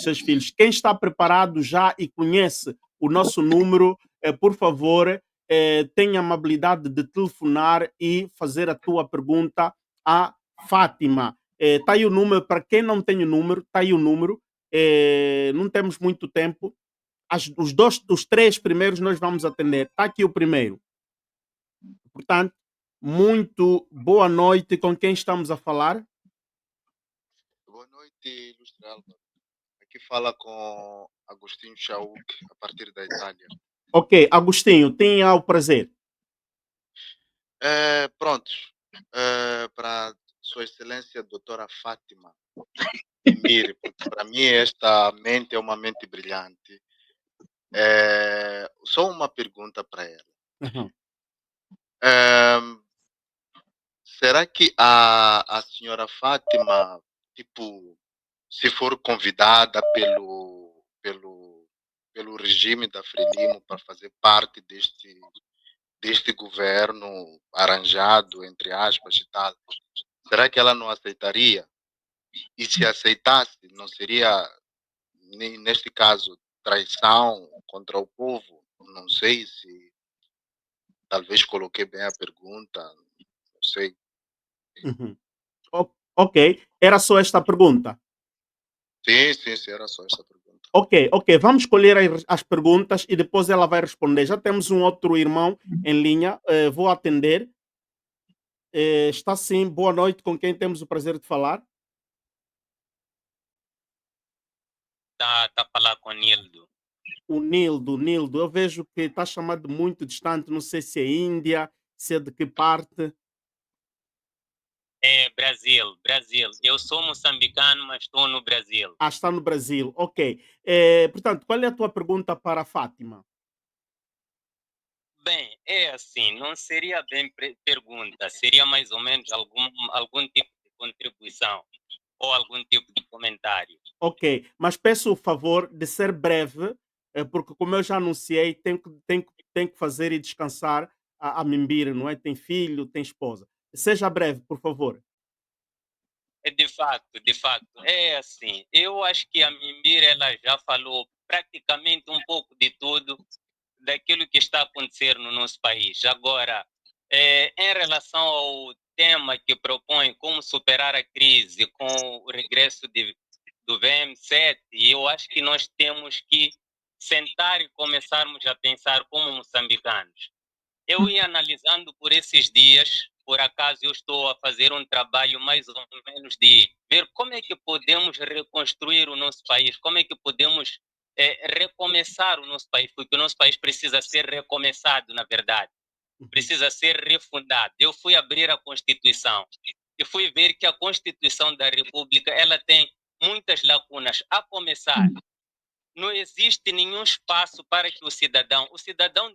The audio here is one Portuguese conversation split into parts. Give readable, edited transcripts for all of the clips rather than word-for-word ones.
seus filhos. Quem está preparado já e conhece o nosso número, por favor, tenha a amabilidade de telefonar e fazer a tua pergunta à Fátima. Está aí o número, para quem não tem o número, está aí o número. Não temos muito tempo. Os três primeiros nós vamos atender. Está aqui o primeiro. Portanto, muito boa noite. Com quem estamos a falar? Boa noite, Ilustre Álvaro. Aqui fala com Agostinho Chauk, a partir da Itália. Ok, Agostinho, tenha o prazer. Pronto, para Sua Excelência Doutora Fátima Miri, porque para mim esta mente é uma mente brilhante. Só uma pergunta para ela. Uhum. Eh, Será que a senhora Fátima, tipo, se for convidada pelo regime da Frelimo para fazer parte deste governo arranjado, entre aspas e tal, será que ela não aceitaria? E se aceitasse, não seria, neste caso, traição contra o povo? Não sei se talvez coloquei bem a pergunta, não sei. Uhum. Ok, era só esta pergunta. Sim, era só essa pergunta. Ok, vamos escolher as perguntas e depois ela vai responder. Já temos um outro irmão em linha, vou atender. Está sim, boa noite, com quem temos o prazer de falar? Tá a falar com o Nildo. O Nildo, eu vejo que está chamado muito distante, não sei se é Índia, se é de que parte. É Brasil. Eu sou moçambicano, mas estou no Brasil. Ah, está no Brasil, ok. Portanto, qual é a tua pergunta para a Fátima? Bem, é assim, não seria bem pergunta, seria mais ou menos algum tipo de contribuição ou algum tipo de comentário. Ok, mas peço o favor de ser breve, porque como eu já anunciei, tenho que fazer e descansar a Mimbira, não é? Tem filho, tem esposa. Seja breve, por favor. É de facto, é assim. Eu acho que a Mimbira ela já falou praticamente um pouco de tudo daquilo que está a acontecer no nosso país. Agora, em relação ao tema que propõe como superar a crise com o regresso do VM7, eu acho que nós temos que sentar e começarmos a pensar como moçambicanos. Eu ia analisando por esses dias, por acaso eu estou a fazer um trabalho mais ou menos de ver como é que podemos reconstruir o nosso país, como é que podemos recomeçar o nosso país, porque o nosso país precisa ser recomeçado, na verdade, Uhum, precisa ser refundado. Eu fui abrir a Constituição e fui ver que a Constituição da República ela tem muitas lacunas, a começar não existe nenhum espaço para que o cidadão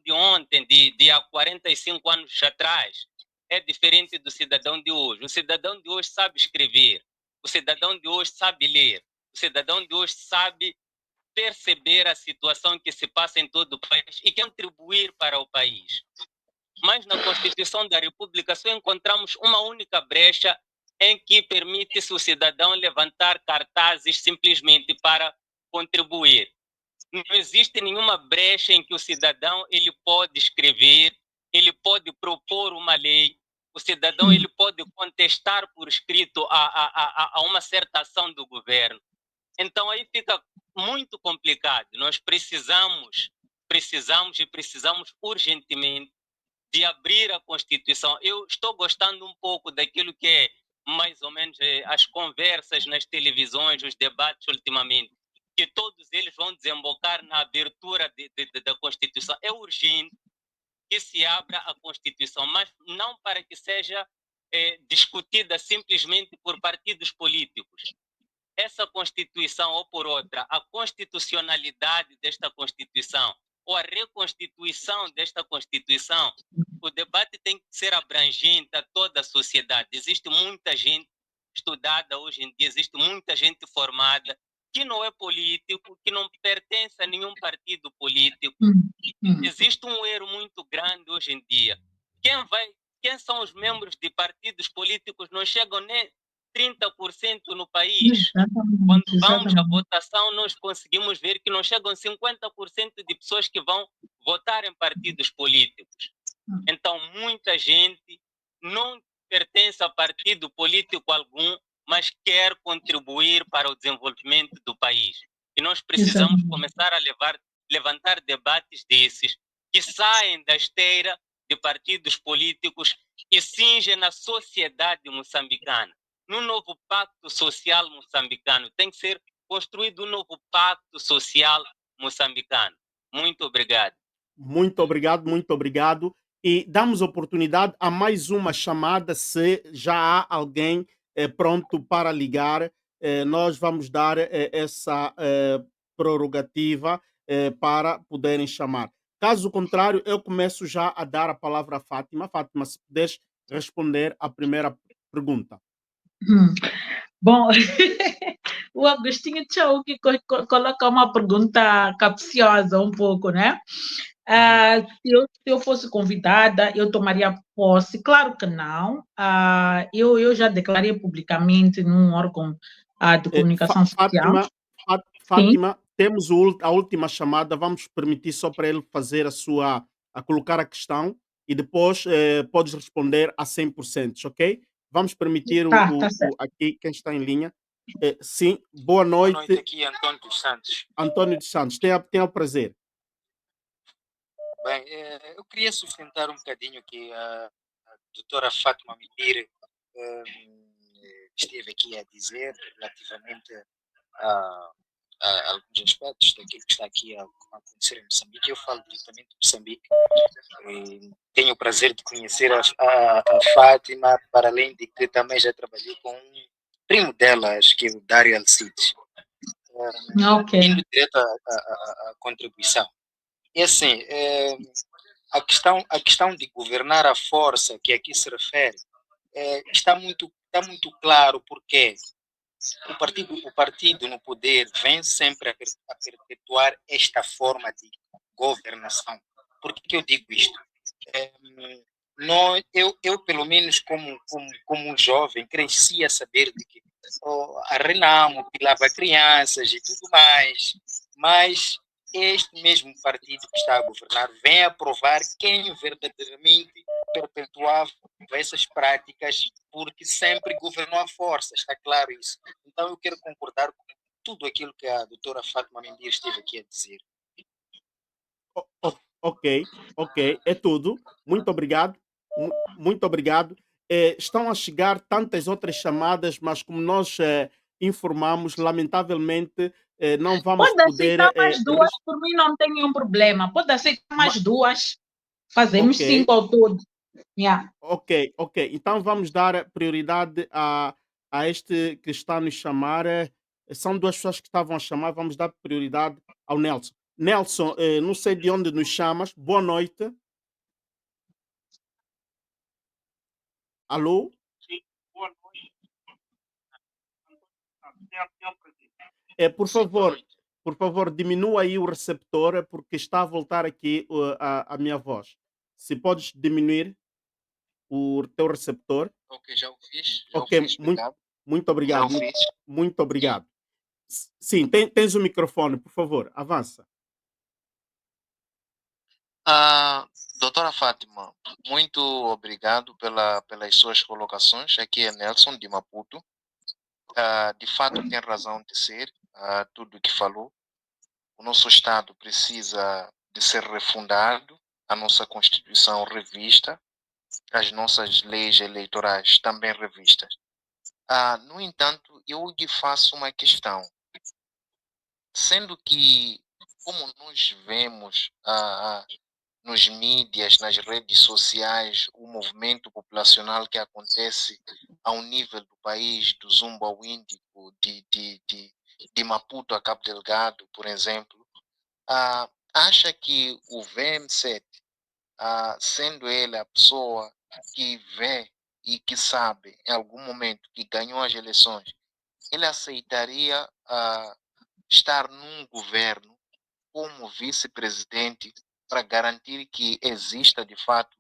de ontem, de há 45 anos atrás, é diferente do cidadão de hoje. O cidadão de hoje sabe escrever, o cidadão de hoje sabe ler, o cidadão de hoje sabe perceber a situação que se passa em todo o país e contribuir para o país. Mas na Constituição da República só encontramos uma única brecha em que permite-se o cidadão levantar cartazes simplesmente para contribuir. Não existe nenhuma brecha em que o cidadão ele pode escrever, ele pode propor uma lei, o cidadão ele pode contestar por escrito a uma certa ação do governo. Então aí fica muito complicado. Nós precisamos urgentemente de abrir a Constituição. Eu estou gostando um pouco daquilo que é mais ou menos as conversas nas televisões, os debates ultimamente, que todos eles vão desembocar na abertura da Constituição. É urgente que se abra a Constituição, mas não para que seja discutida simplesmente por partidos políticos. Essa Constituição, ou por outra, a constitucionalidade desta Constituição, ou a reconstituição desta Constituição, o debate tem que ser abrangente a toda a sociedade. Existe muita gente estudada hoje em dia, existe muita gente formada que não é político, que não pertence a nenhum partido político. Existe um erro muito grande hoje em dia. Quem são os membros de partidos políticos não chegam 30% no país. Quando vamos à votação, nós conseguimos ver que não chegam 50% de pessoas que vão votar em partidos políticos. Então, muita gente não pertence a partido político algum, mas quer contribuir para o desenvolvimento do país. E nós precisamos começar a levantar debates desses que saem da esteira de partidos políticos e cingem na sociedade moçambicana. No novo pacto social moçambicano, tem que ser construído um novo pacto social moçambicano. Muito obrigado. Muito obrigado, muito obrigado. E damos oportunidade a mais uma chamada, se já há alguém pronto para ligar. Nós vamos dar essa prerrogativa para poderem chamar. Caso contrário, eu começo já a dar a palavra à Fátima. Fátima, se puderes responder à primeira pergunta. Bom, o Agostinho Tchau que coloca uma pergunta capciosa um pouco, né? Se eu fosse convidada, eu tomaria posse? Claro que não. Eu já declarei publicamente num órgão de comunicação social. Fátima, temos a última chamada. Vamos permitir só para ele fazer a colocar a questão e depois podes responder a 100%, ok? Vamos permitir aqui quem está em linha. Sim, boa noite. Boa noite, aqui Antônio dos Santos. Antônio dos Santos, tenha o prazer. Bem, eu queria sustentar um bocadinho que a doutora Fátima Mendir esteve aqui a dizer relativamente a alguns aspectos daquilo que está aqui a acontecer em Moçambique. Eu falo diretamente de Moçambique. Tenho o prazer de conhecer a Fátima, para além de que também já trabalhei com um primo delas, que é o Dário Alcides. Indo direto à contribuição. E assim, a questão de governar à força, que aqui se refere, está muito claro porque o partido no poder vem sempre a perpetuar esta forma de governação. Por que eu digo isto? Eu, pelo menos, como um jovem, cresci a saber de que a Renamo pilava crianças e tudo mais, mas este mesmo partido que está a governar vem a provar quem verdadeiramente perpetuava essas práticas, porque sempre governou à força, está claro isso. Então eu quero concordar com tudo aquilo que a doutora Fátima Mendir esteve aqui a dizer. Ok, é tudo. Muito obrigado. Muito obrigado. Estão a chegar tantas outras chamadas, mas como nós informamos, lamentavelmente não vamos Pode poder... aceitar mais duas, por mim não tem nenhum problema. Pode aceitar mais duas. Fazemos 5 ao todo. Yeah. Ok. Então vamos dar prioridade a este que está a nos chamar. São duas pessoas que estavam a chamar. Vamos dar prioridade ao Nelson. Nelson, não sei de onde nos chamas. Boa noite. Alô? Sim, boa noite. Por favor, diminua aí o receptor, porque está a voltar aqui a minha voz. Se podes diminuir o teu receptor. Ok, já o fiz. Muito obrigado. Muito obrigado. Sim, tens o microfone, por favor, avança. Doutora Fátima, muito obrigado pelas suas colocações. Aqui é Nelson, de Maputo. De fato, tem razão de ser tudo o que falou. O nosso Estado precisa de ser refundado, a nossa Constituição revista, as nossas leis eleitorais também revistas. No entanto, eu lhe faço uma questão. Sendo que, como nós vemos nos mídias, nas redes sociais, o movimento populacional que acontece ao nível do país, do Zumba ao Índico, de Maputo a Cabo Delgado, por exemplo, acha que o VM7, sendo ele a pessoa que vê e que sabe em algum momento que ganhou as eleições, ele aceitaria estar num governo como vice-presidente para garantir que exista de fato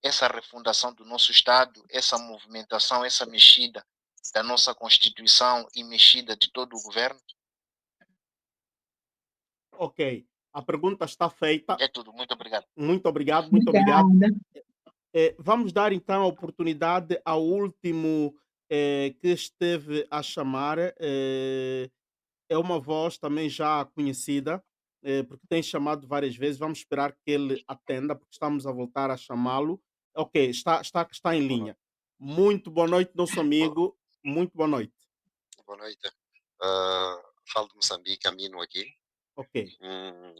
essa refundação do nosso Estado, essa movimentação, essa mexida da nossa Constituição e mexida de todo o governo? Ok, a pergunta está feita. É tudo. Muito obrigado. Muito obrigado, muito obrigado. Obrigada. Vamos dar então a oportunidade ao último que esteve a chamar. É uma voz também já conhecida, porque tem chamado várias vezes. Vamos esperar que ele atenda, porque estamos a voltar a chamá-lo. Ok, está em Boa noite. linha. Muito boa noite, nosso Boa, amigo. Muito boa noite. boa noite. Ah, falo de Moçambique, Amino aqui. Ok, Hum,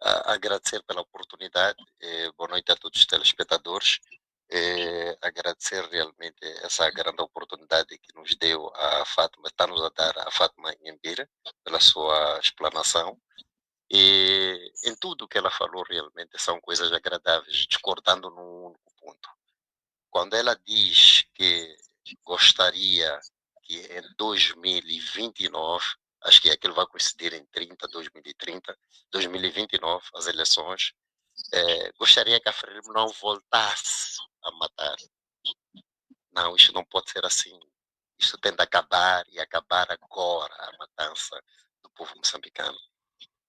agradecer pela oportunidade. Boa noite a todos os telespectadores. Agradecer realmente essa grande oportunidade que nos deu a Fátima, está-nos a dar a Fátima Nhambira, pela sua explanação. E em tudo que ela falou, realmente são coisas agradáveis, discordando num único ponto. Quando ela diz que gostaria que em 2029, acho que aquilo vai coincidir em 2030, 2029, as eleições, gostaria que a Frelimo não voltasse a matar. Não, isto não pode ser assim. Isto tem de acabar e acabar agora a matança do povo moçambicano.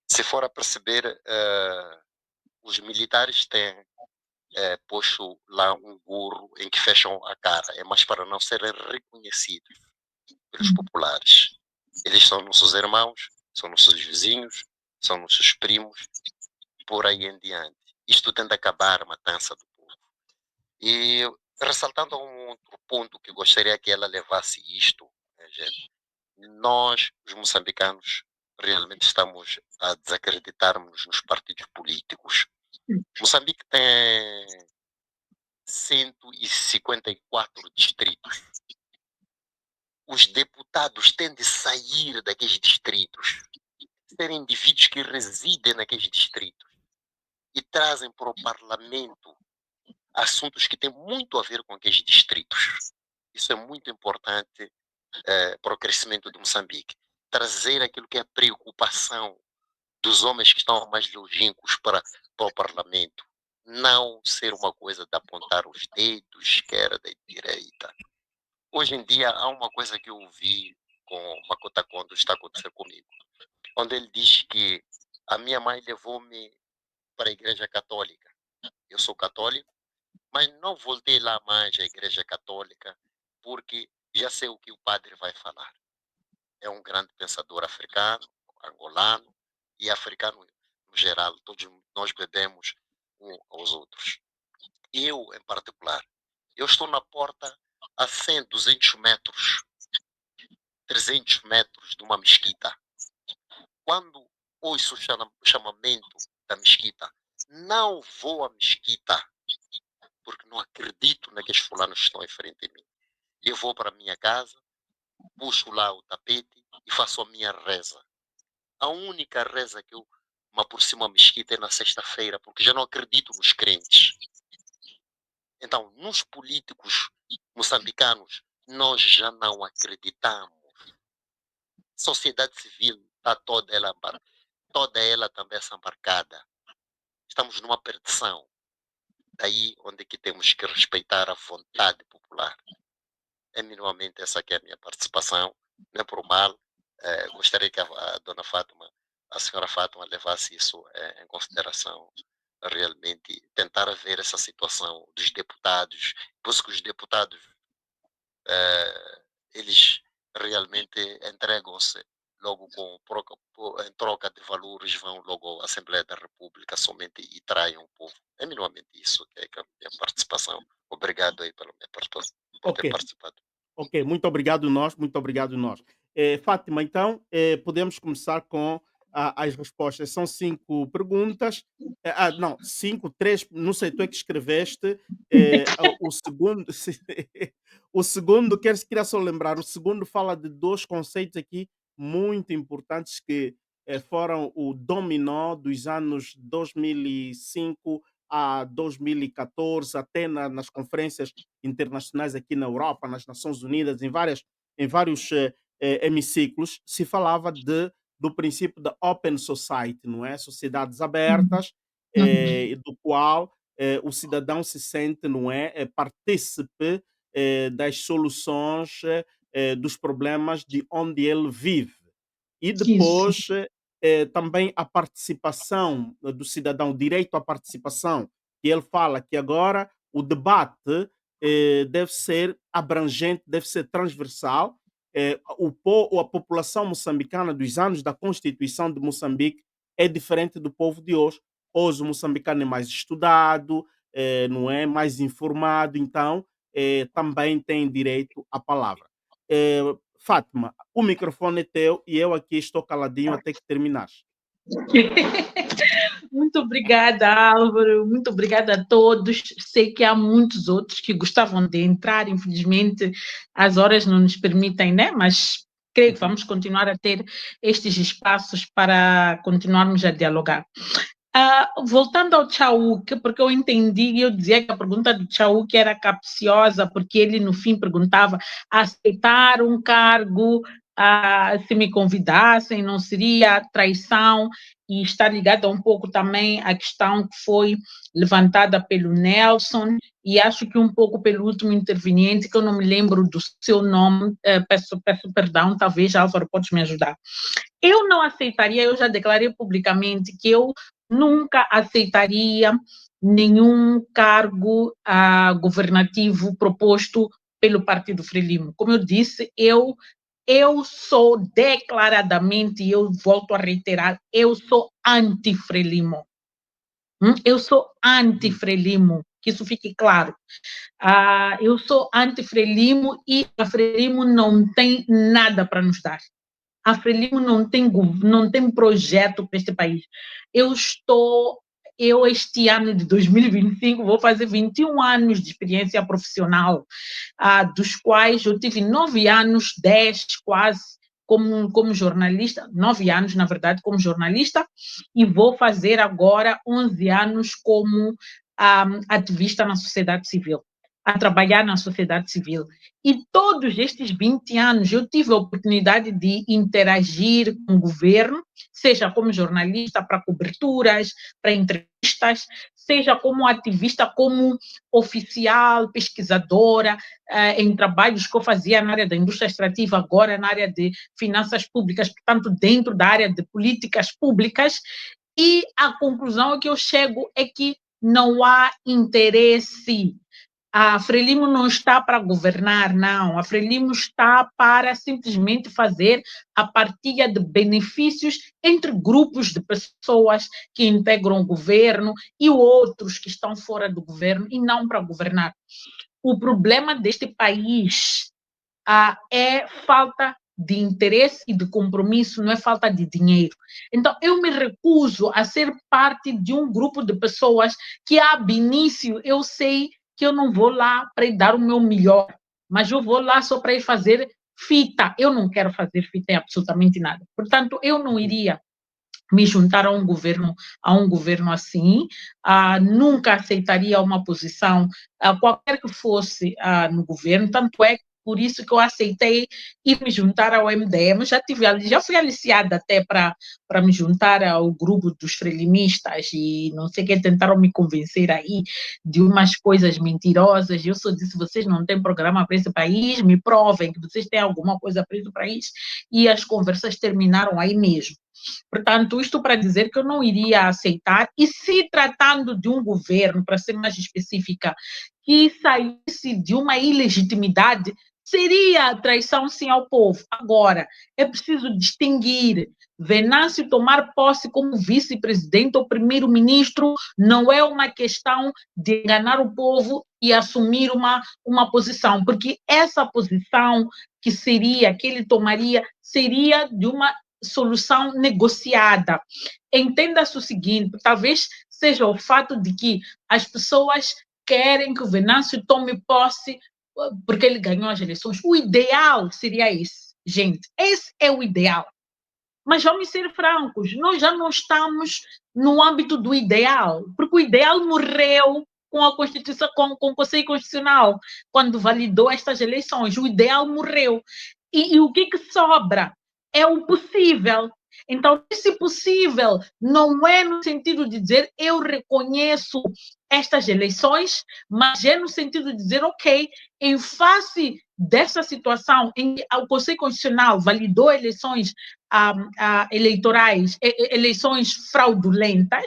Se for a perceber, os militares têm posto lá um gorro em que fecham a cara, é mais para não serem reconhecidos pelos populares. Eles são nossos irmãos, são nossos vizinhos, são nossos primos, por aí em diante. Isto tem de acabar a matança do povo. E ressaltando um outro ponto que gostaria que ela levasse isto, né, gente, nós, os moçambicanos, realmente estamos a desacreditarmos nos partidos políticos. Moçambique tem 154 distritos. Os deputados têm de sair daqueles distritos, serem indivíduos que residem naqueles distritos e trazem para o parlamento assuntos que têm muito a ver com aqueles distritos. Isso é muito importante para o crescimento de Moçambique. Trazer aquilo que é a preocupação dos homens que estão mais longínquos para o parlamento. Não ser uma coisa de apontar os dedos, esquerda e direita. Hoje em dia, há uma coisa que eu ouvi com Makuta Kondo, está a acontecer comigo, onde ele diz que a minha mãe levou-me para a igreja católica. Eu sou católico, mas não voltei lá mais à igreja católica, porque já sei o que o padre vai falar. É um grande pensador africano, angolano e africano no geral. Todos nós bebemos uns aos outros. Eu, em particular, eu estou na porta a 100, 200 metros, 300 metros de uma mesquita. Quando ouço o chamamento da mesquita, não vou à mesquita, porque não acredito naqueles fulanos que estão em frente a mim. Eu vou para a minha casa, puxo lá o tapete e faço a minha reza. A única reza que eu me aproximo à mesquita é na sexta-feira, porque já não acredito nos crentes. Então, nos políticos moçambicanos, nós já não acreditamos. Sociedade civil está toda ela também essa embarcada. Estamos numa perdição. Daí onde que temos que respeitar a vontade popular. É minimamente essa que é a minha participação. Não é por mal. Gostaria que a dona Fátima, a senhora Fátima, levasse isso em consideração. Realmente tentar ver essa situação dos deputados, pois que os deputados eles realmente entregam-se logo em troca de valores, vão logo à Assembleia da República somente e traem o povo. É minimamente isso que é a minha participação. Obrigado aí pela minha participação, por ter ok, participado. ok. Muito obrigado nós, muito obrigado nós. Fátima, então, podemos começar com as respostas. São 5 perguntas. Não, 5, 3, não sei, tu é que escreveste. O segundo, o segundo, queria só lembrar, o segundo fala de 2 conceitos aqui muito importantes que foram o dominó dos anos 2005 a 2014, até nas conferências internacionais aqui na Europa, nas Nações Unidas, em vários hemiciclos, se falava do princípio da Open Society, não é? Sociedades abertas, do qual o cidadão se sente, não é? Partícipe das soluções dos problemas de onde ele vive. E depois também a participação do cidadão, o direito à participação, que ele fala que agora o debate deve ser abrangente, deve ser transversal. A população moçambicana dos anos da Constituição de Moçambique é diferente do povo de hoje. Hoje o moçambicano é mais estudado, não é mais informado, então também tem direito à palavra. Fátima, o microfone é teu e eu aqui estou caladinho até que terminares. Muito obrigada, Álvaro. Muito obrigada a todos. Sei que há muitos outros que gostavam de entrar, infelizmente as horas não nos permitem, né? Mas creio que vamos continuar a ter estes espaços para continuarmos a dialogar. Voltando ao Chauk, porque eu entendi e eu dizia que a pergunta do Chauk era capciosa, porque ele no fim perguntava: aceitar um cargo, se me convidassem, não seria traição? E está ligada um pouco também à questão que foi levantada pelo Nelson e acho que um pouco pelo último interveniente, que eu não me lembro do seu nome, peço perdão, talvez Álvaro podes me ajudar. Eu não aceitaria, eu já declarei publicamente que eu nunca aceitaria nenhum cargo governativo proposto pelo Partido Frelimo. Como eu disse, eu sou declaradamente, e eu volto a reiterar, eu sou anti-Frelimo. Eu sou anti-Frelimo, que isso fique claro. Eu sou anti-Frelimo e a Frelimo não tem nada para nos dar. A Frelimo não tem projeto para este país. Eu este ano de 2025 vou fazer 21 anos de experiência profissional, dos quais eu tive 9 anos, 10 quase, como jornalista, 9 anos, na verdade, como jornalista, e vou fazer agora 11 anos como ativista na sociedade civil, a trabalhar na sociedade civil. E todos estes 20 anos eu tive a oportunidade de interagir com o governo, seja como jornalista para coberturas, para entrevistas, seja como ativista, como oficial, pesquisadora, em trabalhos que eu fazia na área da indústria extrativa, agora na área de finanças públicas, portanto, dentro da área de políticas públicas. E a conclusão que eu chego é que não há interesse. A Frelimo não está para governar, não. A Frelimo está para simplesmente fazer a partilha de benefícios entre grupos de pessoas que integram o governo e outros que estão fora do governo, e não para governar. O problema deste país é falta de interesse e de compromisso, não é falta de dinheiro. Então, eu me recuso a ser parte de um grupo de pessoas que, ab início, eu sei que eu não vou lá para ir dar o meu melhor, mas eu vou lá só para ir fazer fita. Eu não quero fazer fita em absolutamente nada. Portanto, eu não iria me juntar a um governo assim, nunca aceitaria uma posição, qualquer que fosse no governo, tanto é por isso que eu aceitei ir me juntar ao MDM. Já fui aliciada até para me juntar ao grupo dos frelimistas e não sei o que, tentaram me convencer aí de umas coisas mentirosas. Eu só disse: vocês não têm programa para esse país, me provem que vocês têm alguma coisa para esse país. E as conversas terminaram aí mesmo. Portanto, isto para dizer que eu não iria aceitar, e se tratando de um governo, para ser mais específica, que saísse de uma ilegitimidade, seria traição sim ao povo. Agora, é preciso distinguir. Venâncio tomar posse como vice-presidente ou primeiro-ministro não é uma questão de enganar o povo e assumir uma posição, porque essa posição que ele tomaria seria de uma solução negociada. Entenda-se o seguinte: talvez seja o fato de que as pessoas querem que o Venâncio tome posse porque ele ganhou as eleições. O ideal seria esse, gente. Esse é o ideal. Mas vamos ser francos, nós já não estamos no âmbito do ideal, porque o ideal morreu com a Constituição, com o Conselho Constitucional, quando validou estas eleições. O ideal morreu. E o que sobra? É o possível. Então, se possível, não é no sentido de dizer eu reconheço estas eleições, mas é no sentido de dizer, ok, em face dessa situação em que o Conselho Constitucional validou eleições eleitorais, eleições fraudulentas,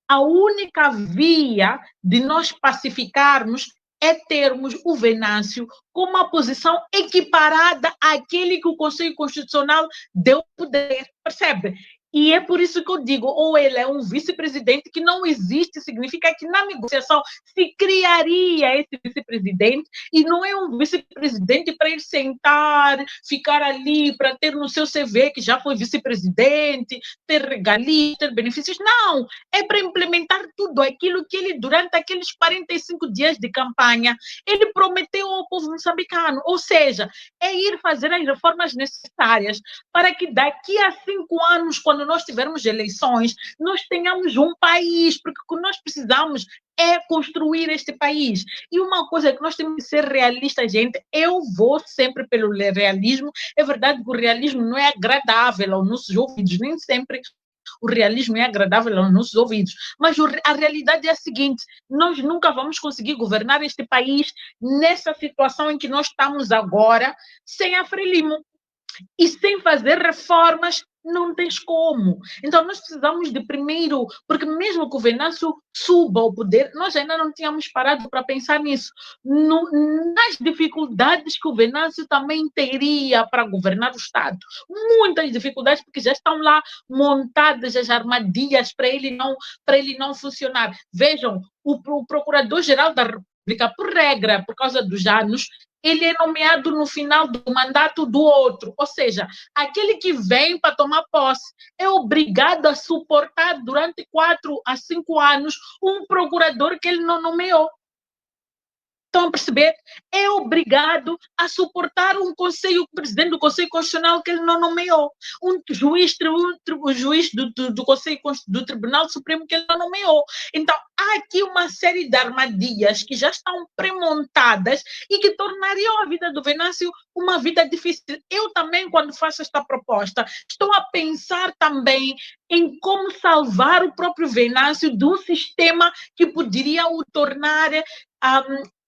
a única via de nós pacificarmos é termos o Venâncio com uma posição equiparada àquele que o Conselho Constitucional deu poder, percebe? E é por isso que eu digo, ou ele é um vice-presidente que não existe, significa que na negociação se criaria esse vice-presidente, e não é um vice-presidente para ele sentar, ficar ali, para ter no seu CV que já foi vice-presidente, ter regalias, ter benefícios. Não, é para implementar tudo aquilo que ele, durante aqueles 45 dias de campanha, ele prometeu ao povo moçambicano, ou seja, é ir fazer as reformas necessárias para que daqui a 5 anos, quando nós tivermos eleições, nós tenhamos um país, porque o que nós precisamos é construir este país. E uma coisa que nós temos que ser realistas, gente, eu vou sempre pelo realismo. É verdade que o realismo não é agradável aos nossos ouvidos, nem sempre o realismo é agradável aos nossos ouvidos, mas a realidade é a seguinte: nós nunca vamos conseguir governar este país nessa situação em que nós estamos agora, sem a Frelimo. E sem fazer reformas, não tens como. Então, nós precisamos de primeiro, porque mesmo que o Venâncio suba ao poder, nós ainda não tínhamos parado para pensar nisso. Nas dificuldades que o Venâncio também teria para governar o Estado. Muitas dificuldades, porque já estão lá montadas as armadilhas para ele não funcionar. Vejam, o Procurador-Geral da República, por regra, por causa dos anos, ele é nomeado no final do mandato do outro, ou seja, aquele que vem para tomar posse é obrigado a suportar durante 4 a 5 anos um procurador que ele não nomeou. Estão a perceber? É obrigado a suportar um presidente do Conselho Constitucional que ele não nomeou, um juiz do Conselho do Tribunal Supremo que ele não nomeou. Então, há aqui uma série de armadilhas que já estão pré-montadas e que tornariam a vida do Venâncio uma vida difícil. Eu também, quando faço esta proposta, estou a pensar também em como salvar o próprio Venâncio de um sistema que poderia o tornar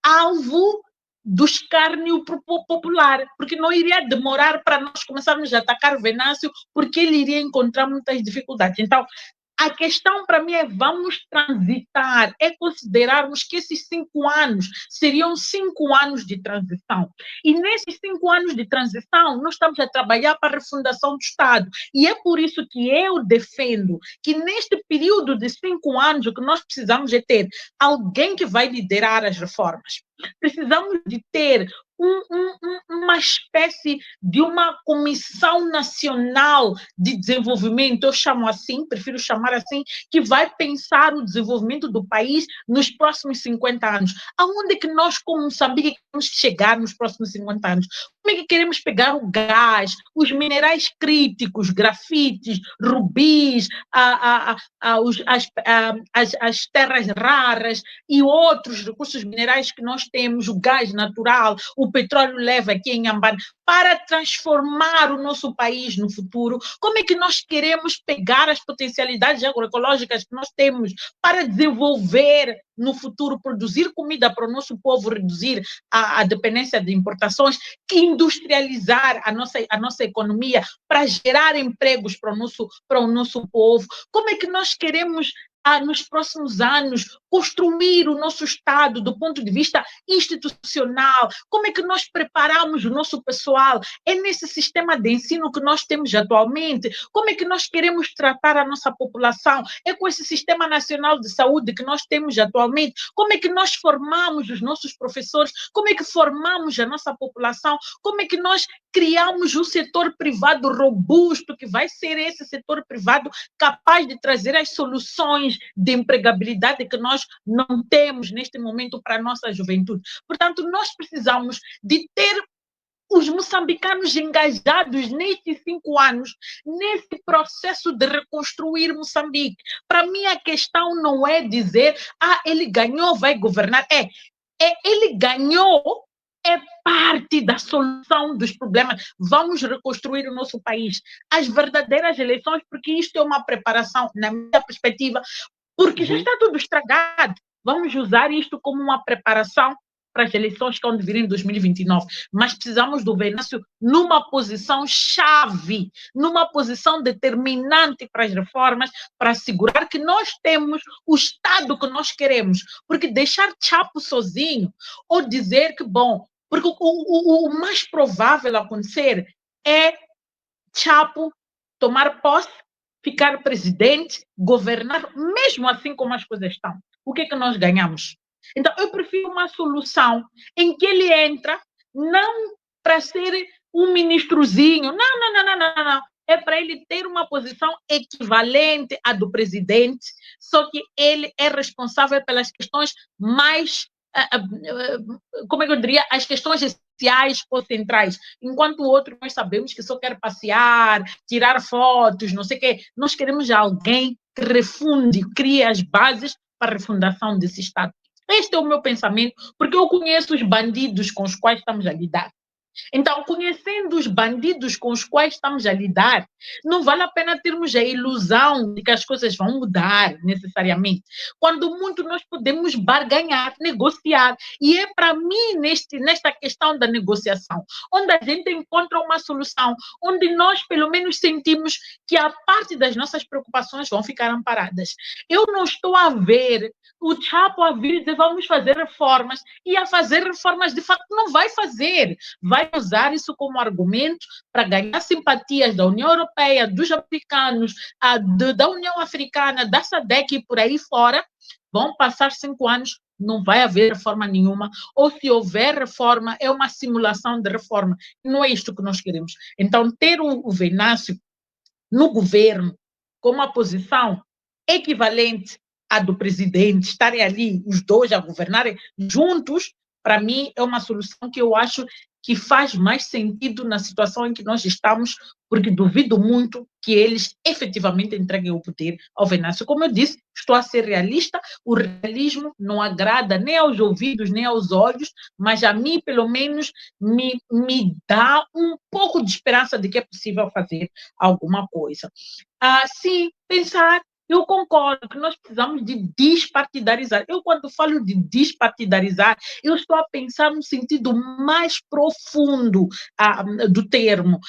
alvo do escárnio popular, porque não iria demorar para nós começarmos a atacar o Venâncio, porque ele iria encontrar muitas dificuldades. Então, a questão para mim é vamos transitar, é considerarmos que esses 5 anos seriam 5 anos de transição. E nesses 5 anos de transição, nós estamos a trabalhar para a refundação do Estado. E é por isso que eu defendo que neste período de 5 anos, o que nós precisamos é ter alguém que vai liderar as reformas. Precisamos de ter uma espécie de uma comissão nacional de desenvolvimento, eu chamo assim, prefiro chamar assim, que vai pensar o desenvolvimento do país nos próximos 50 anos. Aonde é que nós, como Moçambique, queremos chegar nos próximos 50 anos? Como é que queremos pegar o gás, os minerais críticos, grafites, rubis, as terras raras e outros recursos minerais que nós temos, o gás natural, o petróleo leva aqui em Inhambane, para transformar o nosso país no futuro? Como é que nós queremos pegar as potencialidades agroecológicas que nós temos para desenvolver no futuro, produzir comida para o nosso povo, reduzir a dependência de importações, industrializar a nossa economia para gerar empregos para o nosso povo? Como é que nós queremos nos próximos anos, construir o nosso Estado do ponto de vista institucional? Como é que nós preparamos o nosso pessoal? É nesse sistema de ensino que nós temos atualmente? Como é que nós queremos tratar a nossa população? É com esse Sistema Nacional de Saúde que nós temos atualmente? Como é que nós formamos os nossos professores? Como é que formamos a nossa população? Como é que nós criamos um setor privado robusto, que vai ser esse setor privado capaz de trazer as soluções de empregabilidade que nós não temos neste momento para a nossa juventude? Portanto, nós precisamos de ter os moçambicanos engajados nestes 5 anos, nesse processo de reconstruir Moçambique. Para mim, a questão não é dizer, ele ganhou, vai governar. Ele ganhou é parte da solução dos problemas. Vamos reconstruir o nosso país. As verdadeiras eleições, porque isto é uma preparação, na minha perspectiva, porque já está tudo estragado. Vamos usar isto como uma preparação para as eleições que vão vir em 2029. Mas precisamos do Venâncio numa posição chave, numa posição determinante para as reformas, para assegurar que nós temos o Estado que nós queremos. Porque deixar Chapo sozinho, ou dizer que, bom, porque o mais provável acontecer é Chapo tomar posse, ficar presidente, governar, mesmo assim como as coisas estão. O que é que nós ganhamos? Então, eu prefiro uma solução em que ele entra, não para ser um ministrozinho, não. É para ele ter uma posição equivalente à do presidente, só que ele é responsável pelas questões mais, como é que eu diria, as questões essenciais ou centrais, enquanto o outro nós sabemos que só quer passear, tirar fotos, não sei o quê. Nós queremos alguém que refunde, crie as bases para a refundação desse Estado. Este é o meu pensamento, porque eu conheço os bandidos com os quais estamos a lidar. Então, conhecendo os bandidos com os quais estamos a lidar, não vale a pena termos a ilusão de que as coisas vão mudar necessariamente. Quando muito nós podemos barganhar, negociar. E é para mim nesta questão da negociação, onde a gente encontra uma solução, onde nós pelo menos sentimos que a parte das nossas preocupações vão ficar amparadas. Eu não estou a ver o Chapo a vir dizer vamos fazer reformas, e a fazer reformas de fato não vai fazer. Vai usar isso como argumento para ganhar simpatias da União Europeia, dos africanos, da União Africana, da SADC e por aí fora. Vão passar 5 anos, não vai haver reforma nenhuma, ou se houver reforma, é uma simulação de reforma. Não é isto que nós queremos. Então, ter o Venâncio no governo com uma posição equivalente à do presidente, estarem ali os dois a governarem juntos, para mim é uma solução que eu acho que faz mais sentido na situação em que nós estamos, porque duvido muito que eles efetivamente entreguem o poder ao Venâncio. Como eu disse, estou a ser realista, o realismo não agrada nem aos ouvidos, nem aos olhos, mas a mim, pelo menos, me dá um pouco de esperança de que é possível fazer alguma coisa. Sim, pensar. Eu concordo que nós precisamos de despartidarizar. Eu, quando falo de despartidarizar, eu estou a pensar no sentido mais profundo do termo.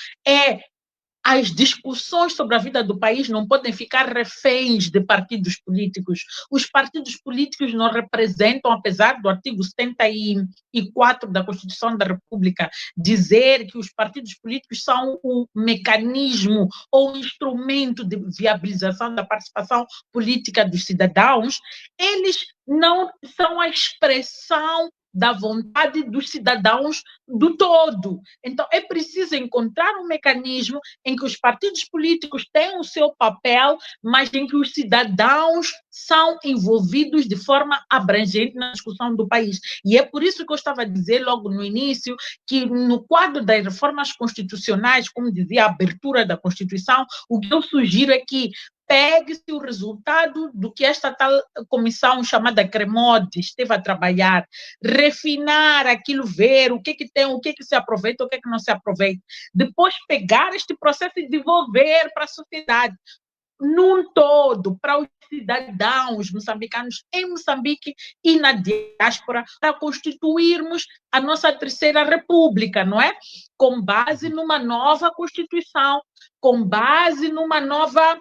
As discussões sobre a vida do país não podem ficar reféns de partidos políticos. Os partidos políticos não representam, apesar do artigo 74 da Constituição da República dizer que os partidos políticos são o mecanismo ou o instrumento de viabilização da participação política dos cidadãos, eles não são a expressão da vontade dos cidadãos do todo. Então, é preciso encontrar um mecanismo em que os partidos políticos têm o seu papel, mas em que os cidadãos são envolvidos de forma abrangente na discussão do país. E é por isso que eu estava a dizer logo no início que no quadro das reformas constitucionais, como dizia a abertura da Constituição, o que eu sugiro é que pegue-se o resultado do que esta tal comissão chamada CREMODE esteve a trabalhar, refinar aquilo, ver o que tem, o que se aproveita, o que não se aproveita. Depois pegar este processo e devolver para a sociedade, num todo, para os cidadãos moçambicanos em Moçambique e na diáspora, para constituirmos a nossa terceira república, não é? Com base numa nova Constituição, com base numa nova...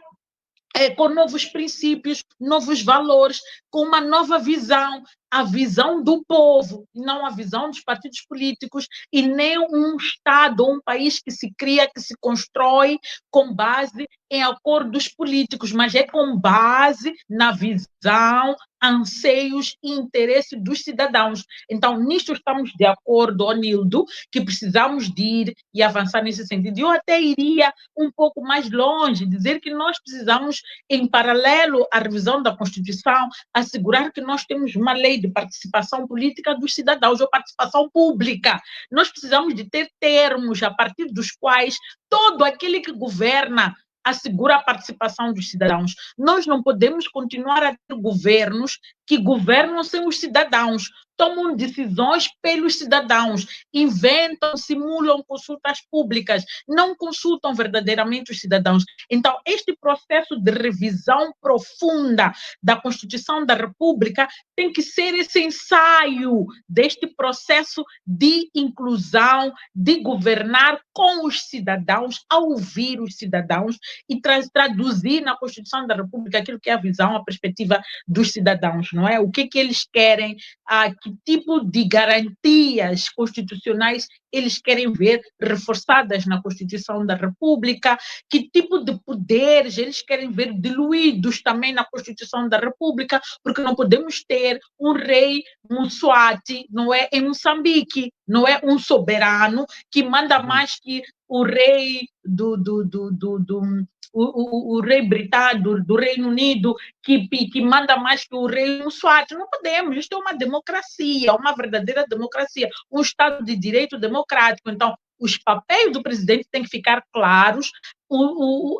com novos princípios, novos valores, com uma nova visão, a visão do povo, não a visão dos partidos políticos, e nem um Estado, um país que se cria, que se constrói com base em acordos políticos, mas é com base na visão, anseios e interesse dos cidadãos. Então, nisto estamos de acordo, Onildo, que precisamos de ir e avançar nesse sentido. Eu até iria um pouco mais longe, dizer que nós precisamos, em paralelo à revisão da Constituição, assegurar que nós temos uma lei de participação política dos cidadãos, ou participação pública. Nós precisamos de ter termos a partir dos quais todo aquele que governa assegura a participação dos cidadãos. Nós não podemos continuar a ter governos que governam sem os cidadãos, tomam decisões pelos cidadãos, inventam, simulam consultas públicas, não consultam verdadeiramente os cidadãos. Então, este processo de revisão profunda da Constituição da República tem que ser esse ensaio deste processo de inclusão, de governar com os cidadãos, a ouvir os cidadãos e traduzir na Constituição da República aquilo que é a visão, a perspectiva dos cidadãos, não é? O que eles querem, que tipo de garantias constitucionais eles querem ver reforçadas na Constituição da República, que tipo de poderes eles querem ver diluídos também na Constituição da República, porque não podemos ter um rei Mswati, não é, em Moçambique, não é um soberano que manda mais que o rei o rei britânico do Reino Unido, que manda mais que o rei Mswati. Não podemos, isto é uma democracia, uma verdadeira democracia, um Estado de direito democrático. Então, os papéis do presidente têm que ficar claros,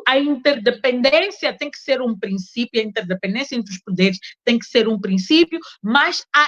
a interdependência tem que ser um princípio, a interdependência entre os poderes tem que ser um princípio, mas a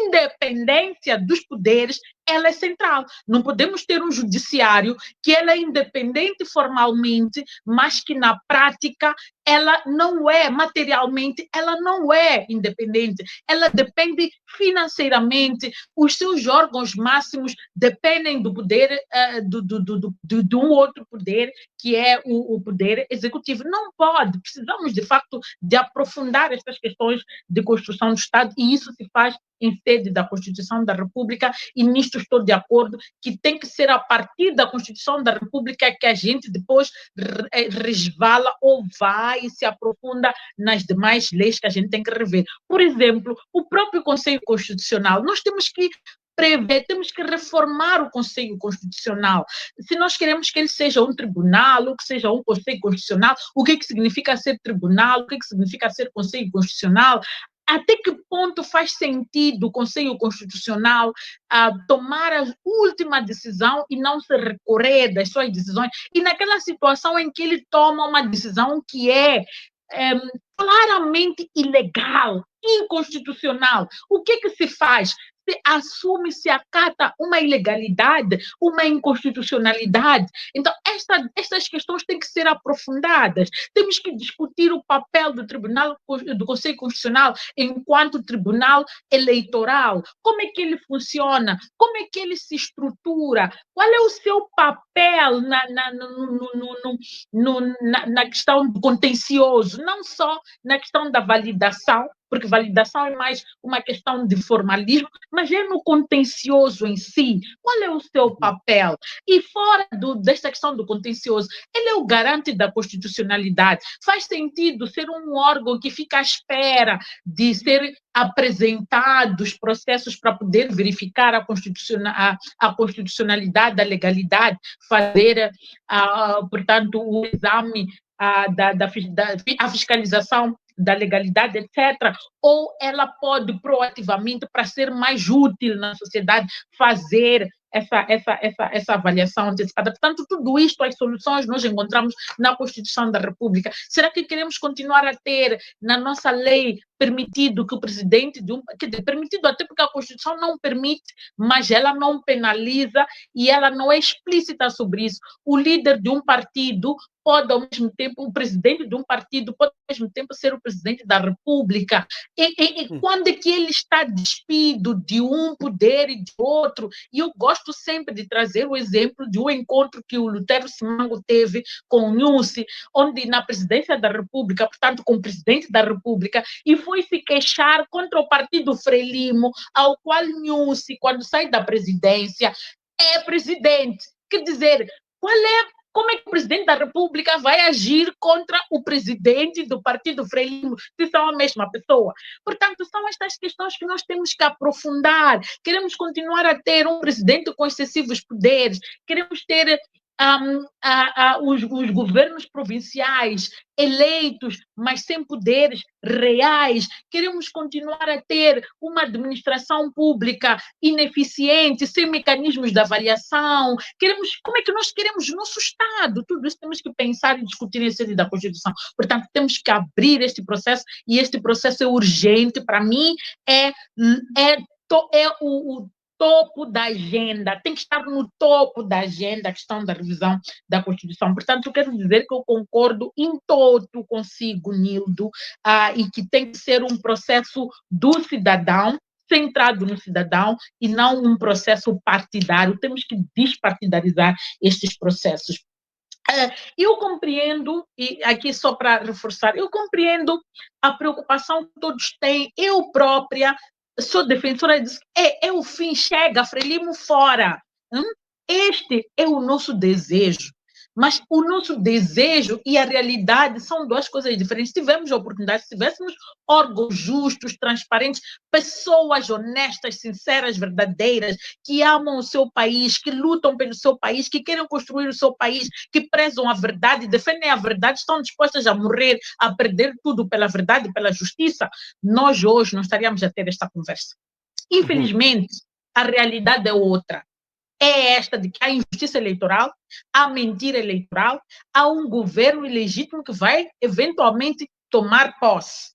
independência dos poderes, ela é central. Não podemos ter um judiciário que ela é independente formalmente, mas que na prática ela não é, materialmente, ela não é independente. Ela depende financeiramente, os seus órgãos máximos dependem do poder, de um outro poder, que é o poder executivo. Não pode, precisamos de facto de aprofundar estas questões de construção do Estado, e isso se faz em sede da Constituição da República, e nisto estou de acordo, que tem que ser a partir da Constituição da República que a gente depois resvala ou vai e se aprofunda nas demais leis que a gente tem que rever. Por exemplo, o próprio Conselho Constitucional, nós temos que prever, temos que reformar o Conselho Constitucional. Se nós queremos que ele seja um tribunal, ou que seja um Conselho Constitucional, o que significa ser tribunal, o que significa ser Conselho Constitucional, até que ponto faz sentido o Conselho Constitucional tomar a última decisão e não se recorrer das suas decisões, e naquela situação em que ele toma uma decisão que é claramente ilegal, inconstitucional, o que se faz? Se assume, se acata uma ilegalidade, uma inconstitucionalidade. Então, estas questões têm que ser aprofundadas. Temos que discutir o papel do do Conselho Constitucional enquanto tribunal eleitoral. Como é que ele funciona? Como é que ele se estrutura? Qual é o seu papel na questão do contencioso? Não só na questão da validação, porque validação é mais uma questão de formalismo, mas é no contencioso em si. Qual é o seu papel? E fora desta questão do contencioso, ele é o garante da constitucionalidade. Faz sentido ser um órgão que fica à espera de ser apresentados processos para poder verificar a constitucionalidade, a legalidade, fazer, portanto, o exame, a fiscalização da legalidade, etc., ou ela pode proativamente, para ser mais útil na sociedade, fazer essa avaliação antecipada. Portanto, tudo isto, as soluções nós encontramos na Constituição da República. Será que queremos continuar a ter na nossa lei permitido que o presidente permitido até porque a Constituição não permite, mas ela não penaliza e ela não é explícita sobre isso. O líder de um partido pode, ao mesmo tempo, o presidente de um partido pode, ao mesmo tempo, ser o presidente da República. E quando é que ele está despido de um poder e de outro? E eu gosto sempre de trazer o exemplo de um encontro que o Lutero Simango teve com o Nussi, onde na presidência da República, portanto, com o presidente da República, e foi se queixar contra o partido Frelimo, ao qual Nussi, quando sai da presidência, é presidente. Quer dizer, como é que o presidente da República vai agir contra o presidente do partido Frelimo, se são a mesma pessoa? Portanto, são estas questões que nós temos que aprofundar. Queremos continuar a ter um presidente com excessivos poderes, queremos ter os governos provinciais eleitos, mas sem poderes reais. Queremos continuar a ter uma administração pública ineficiente, sem mecanismos de avaliação. Como é que nós queremos o nosso Estado? Tudo isso temos que pensar e discutir em sede da Constituição. Portanto, temos que abrir este processo, e este processo é urgente. Para mim, é o topo da agenda, tem que estar no topo da agenda a questão da revisão da Constituição. Portanto, eu quero dizer que eu concordo em todo consigo, Nildo, e que tem que ser um processo do cidadão, centrado no cidadão, e não um processo partidário. Temos que despartidarizar estes processos. Eu compreendo, e aqui só para reforçar, eu compreendo a preocupação que todos têm. Eu própria sou defensora disso. É o fim, chega, Frelimo fora. Este é o nosso desejo. Mas o nosso desejo e a realidade são duas coisas diferentes. Se tivermos a oportunidade, se tivéssemos órgãos justos, transparentes, pessoas honestas, sinceras, verdadeiras, que amam o seu país, que lutam pelo seu país, que querem construir o seu país, que prezam a verdade, defendem a verdade, estão dispostas a morrer, a perder tudo pela verdade, pela justiça, nós hoje não estaríamos a ter esta conversa. Infelizmente, a realidade é outra. É esta de que há injustiça eleitoral, há mentira eleitoral, há um governo ilegítimo que vai eventualmente tomar posse.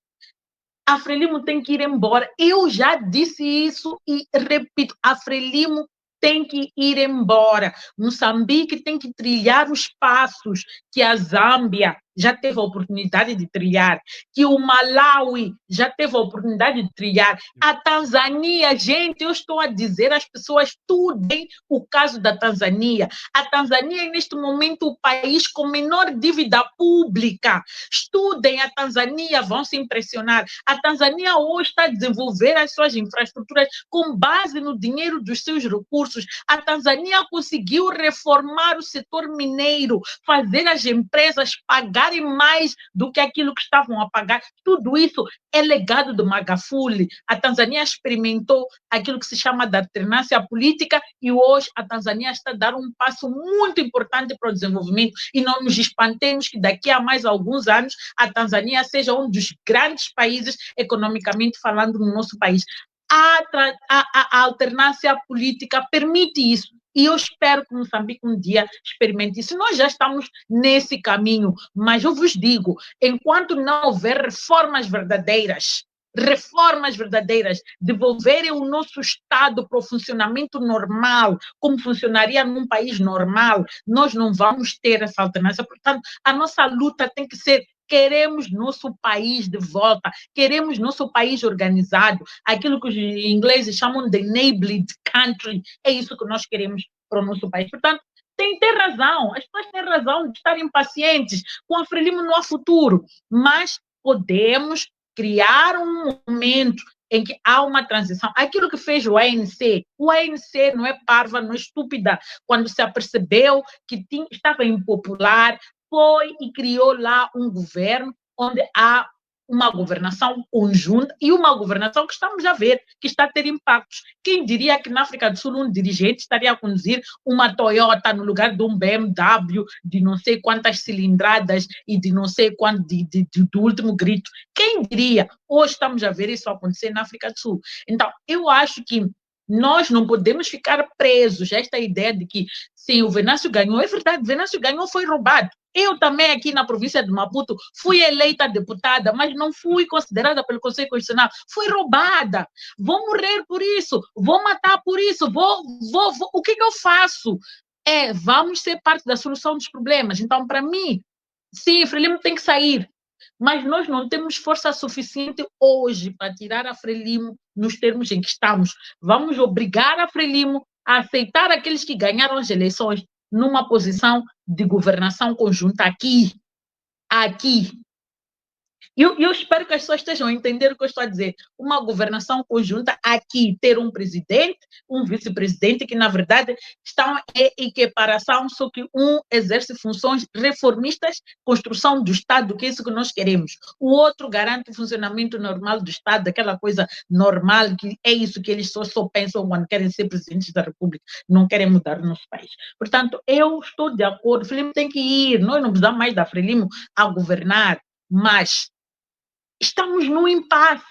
A Frelimo tem que ir embora. Eu já disse isso e repito, a Frelimo tem que ir embora. Moçambique tem que trilhar os passos que a Zâmbia já teve a oportunidade de trilhar, que o Malawi já teve a oportunidade de trilhar, a Tanzânia, gente, eu estou a dizer às pessoas, estudem o caso da Tanzânia. A Tanzânia é, neste momento, o país com menor dívida pública. Estudem a Tanzânia, vão se impressionar. A Tanzânia hoje está a desenvolver as suas infraestruturas com base no dinheiro dos seus recursos. A Tanzânia conseguiu reformar o setor mineiro, fazer as empresas pagarem mais do que aquilo que estavam a pagar. Tudo isso é legado do Magufuli. A Tanzânia experimentou aquilo que se chama de alternância política e hoje a Tanzânia está a dar um passo muito importante para o desenvolvimento, e não nos espantemos que daqui a mais alguns anos a Tanzânia seja um dos grandes países economicamente falando no nosso país. A alternância política permite isso. E eu espero que Moçambique um dia experimente isso. Nós já estamos nesse caminho, mas eu vos digo, enquanto não houver reformas verdadeiras, devolverem o nosso Estado para o funcionamento normal, como funcionaria num país normal, nós não vamos ter essa alternância. Portanto, a nossa luta tem que ser: queremos nosso país de volta, queremos nosso país organizado, aquilo que os ingleses chamam de enabled country, é isso que nós queremos para o nosso país. Portanto, tem razão, as pessoas têm razão de estarem pacientes, com a Frelimo não há futuro, mas podemos criar um momento em que há uma transição. Aquilo que fez o ANC não é parva, não é estúpida, quando se apercebeu que estava impopular, foi e criou lá um governo onde há uma governação conjunta e uma governação que estamos a ver, que está a ter impactos. Quem diria que na África do Sul um dirigente estaria a conduzir uma Toyota no lugar de um BMW de não sei quantas cilindradas e de não sei quanto do último grito? Quem diria? Hoje estamos a ver isso acontecer na África do Sul. Então, eu acho que nós não podemos ficar presos a esta ideia de que, sim, o Venâncio ganhou. É verdade, o Venâncio ganhou, foi roubado. Eu também, aqui na província de Maputo, fui eleita deputada, mas não fui considerada pelo Conselho Constitucional. Fui roubada. Vou morrer por isso, vou matar por isso, o que eu faço? Vamos ser parte da solução dos problemas. Então, para mim, sim, Frelimo tem que sair, mas nós não temos força suficiente hoje para tirar a Frelimo nos termos em que estamos. Vamos obrigar a Frelimo a aceitar aqueles que ganharam as eleições numa posição de governação conjunta aqui. Eu espero que as pessoas estejam a entender o que eu estou a dizer. Uma governação conjunta aqui, ter um presidente, um vice-presidente, que na verdade estão em equiparação, só que um exerce funções reformistas, construção do Estado, que é isso que nós queremos. O outro garante o funcionamento normal do Estado, aquela coisa normal, que é isso que eles só pensam quando querem ser presidentes da República, não querem mudar o nosso país. Portanto, eu estou de acordo, o Frelimo tem que ir, nós não precisamos mais da Frelimo a governar, mas estamos num impasse.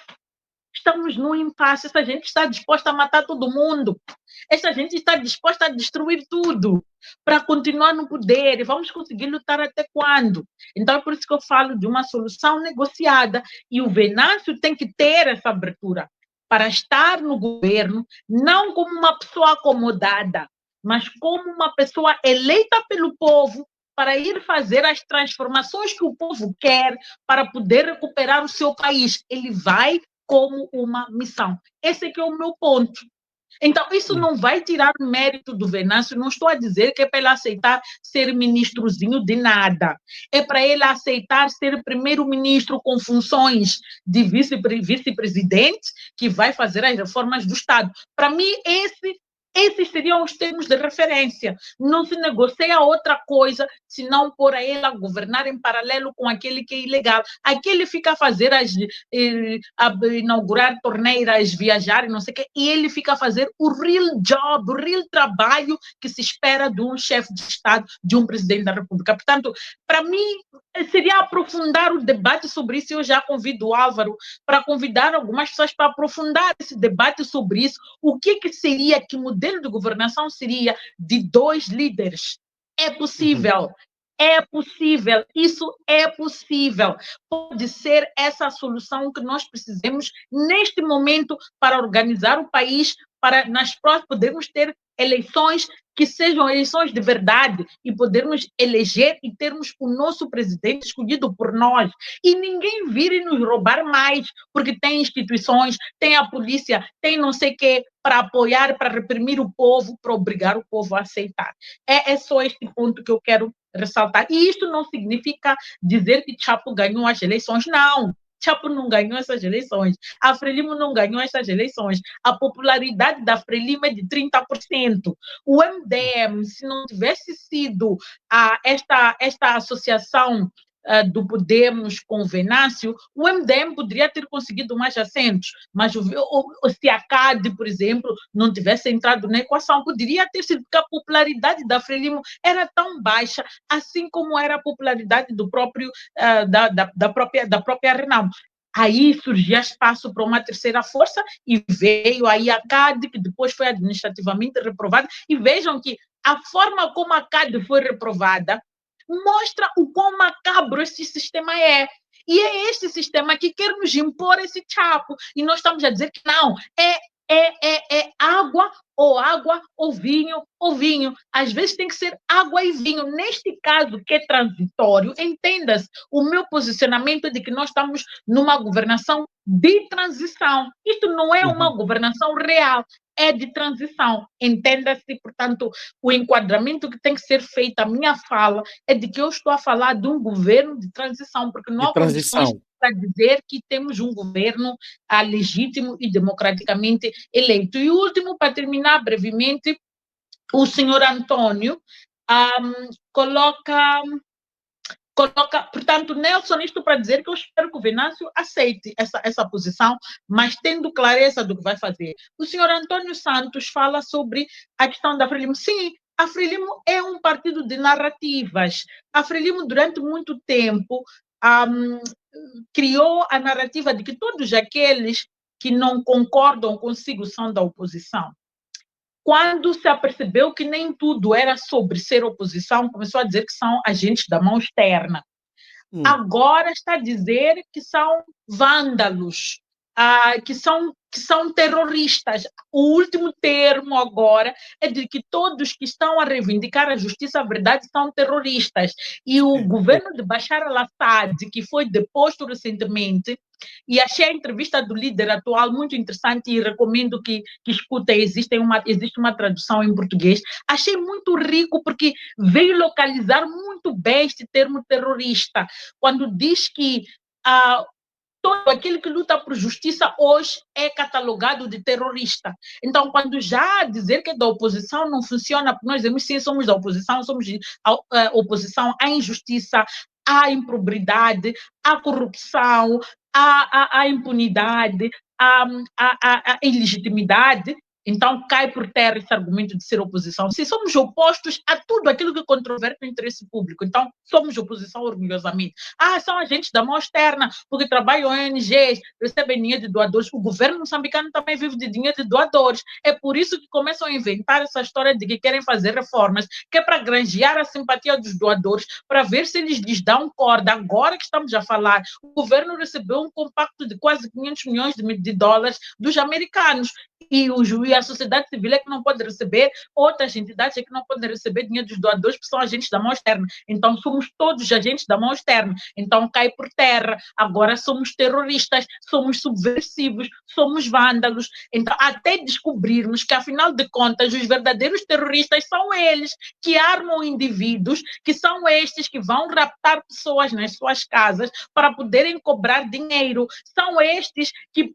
Estamos num impasse. Essa gente está disposta a matar todo mundo. Essa gente está disposta a destruir tudo para continuar no poder. E vamos conseguir lutar até quando? Então, é por isso que eu falo de uma solução negociada. E o Venâncio tem que ter essa abertura para estar no governo, não como uma pessoa acomodada, mas como uma pessoa eleita pelo povo para ir fazer as transformações que o povo quer para poder recuperar o seu país. Ele vai como uma missão. Esse é que é o meu ponto. Então, isso não vai tirar o mérito do Venâncio. Não estou a dizer que é para ele aceitar ser ministrozinho de nada. É para ele aceitar ser primeiro-ministro com funções de vice-presidente, que vai fazer as reformas do Estado. Para mim, esses seriam os termos de referência. Não se negocia outra coisa, senão pôr a ele a governar em paralelo com aquele que é ilegal. Aquele fica a fazer inaugurar torneiras, viajar, não sei o quê, e ele fica a fazer o real job, o real trabalho que se espera de um chefe de Estado, de um presidente da República. Portanto, para mim, seria aprofundar o debate sobre isso. Eu já convido o Álvaro para convidar algumas pessoas para aprofundar esse debate sobre isso. O que seria, que modelo de governação seria de 2 líderes? É possível. É possível, isso é possível. Pode ser essa a solução que nós precisamos neste momento para organizar o país, para nas próximas podermos ter eleições que sejam eleições de verdade e podermos eleger e termos o nosso presidente escolhido por nós. E ninguém vir e nos roubar mais, porque tem instituições, tem a polícia, tem não sei o quê, para apoiar, para reprimir o povo, para obrigar o povo a aceitar. É só este ponto que eu quero ressaltar. E isto não significa dizer que Chapo ganhou as eleições, não. Chapo não ganhou essas eleições. A Frelimo não ganhou essas eleições. A popularidade da Frelimo é de 30%. O MDM, se não tivesse sido esta associação do Podemos com o Venâncio, o MDM poderia ter conseguido mais assentos, mas se a CAD, por exemplo, não tivesse entrado na equação, poderia ter sido, porque a popularidade da Frelimo era tão baixa, assim como era a popularidade do próprio, da própria Renamo. Aí surgia espaço para uma terceira força e veio aí a CAD, que depois foi administrativamente reprovada, e vejam que a forma como a CAD foi reprovada mostra o quão macabro esse sistema é. E é este sistema que quer nos impor esse Chapo. E nós estamos a dizer que não, é água ou vinho ou vinho. Às vezes tem que ser água e vinho. Neste caso, que é transitório, entenda-se, o meu posicionamento é de que nós estamos numa governação de transição. Isto não é uma governação real, é de transição. Entenda-se, portanto, o enquadramento que tem que ser feito, a minha fala, é de que eu estou a falar de um governo de transição, porque não há condições para dizer que temos um governo legítimo e democraticamente eleito. E o último, para terminar brevemente, o senhor Antônio coloca, portanto, Nelson, isto para dizer que eu espero que o Venâncio aceite essa posição, mas tendo clareza do que vai fazer. O senhor Antônio Santos fala sobre a questão da Frelimo. Sim, a Frelimo é um partido de narrativas. A Frelimo, durante muito tempo, criou a narrativa de que todos aqueles que não concordam consigo são da oposição. Quando se apercebeu que nem tudo era sobre ser oposição, começou a dizer que são agentes da mão externa. Agora está a dizer que são vândalos, que são terroristas. O último termo agora é de que todos que estão a reivindicar a justiça, a verdade, são terroristas. E o governo de Bashar al-Assad, que foi deposto recentemente, e achei a entrevista do líder atual muito interessante e recomendo que escutem, existe uma tradução em português. Achei muito rico porque veio localizar muito bem este termo terrorista, quando diz que todo aquele que luta por justiça hoje é catalogado de terrorista. Então, quando já dizer que é da oposição não funciona, porque nós dizemos sim, somos da oposição, somos oposição à injustiça, à improbidade, à corrupção, à impunidade, à ilegitimidade. Então, cai por terra esse argumento de ser oposição. Se somos opostos a tudo aquilo que controverte o interesse público, então somos oposição orgulhosamente. São agentes da mão externa, porque trabalham em ONGs, recebem dinheiro de doadores. O governo moçambicano também vive de dinheiro de doadores. É por isso que começam a inventar essa história de que querem fazer reformas, que é para granjear a simpatia dos doadores, para ver se eles lhes dão corda. Agora que estamos a falar, o governo recebeu um compacto de quase 500 milhões de dólares dos americanos. E a sociedade civil é que não pode receber, outras entidades é que não podem receber dinheiro dos doadores, porque são agentes da mão externa. Então, somos todos agentes da mão externa. Então, cai por terra. Agora somos terroristas, somos subversivos, somos vândalos. Então, até descobrirmos que, afinal de contas, os verdadeiros terroristas são eles que armam indivíduos, que são estes que vão raptar pessoas nas suas casas para poderem cobrar dinheiro. São estes que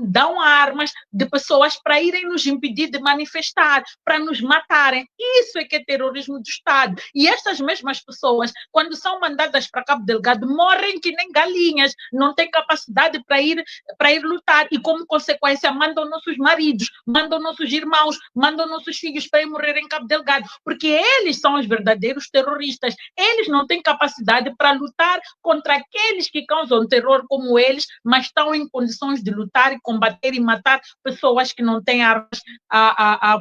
dão armas de pessoas para irem nos impedir de manifestar, para nos matarem. Isso é que é terrorismo do Estado. E estas mesmas pessoas, quando são mandadas para Cabo Delgado, morrem que nem galinhas, não têm capacidade para ir lutar e, como consequência, mandam nossos maridos, mandam nossos irmãos, mandam nossos filhos para ir morrer em Cabo Delgado, porque eles são os verdadeiros terroristas. Eles não têm capacidade para lutar contra aqueles que causam terror como eles, mas estão em condições de lutar e combater e matar pessoas que não têm armas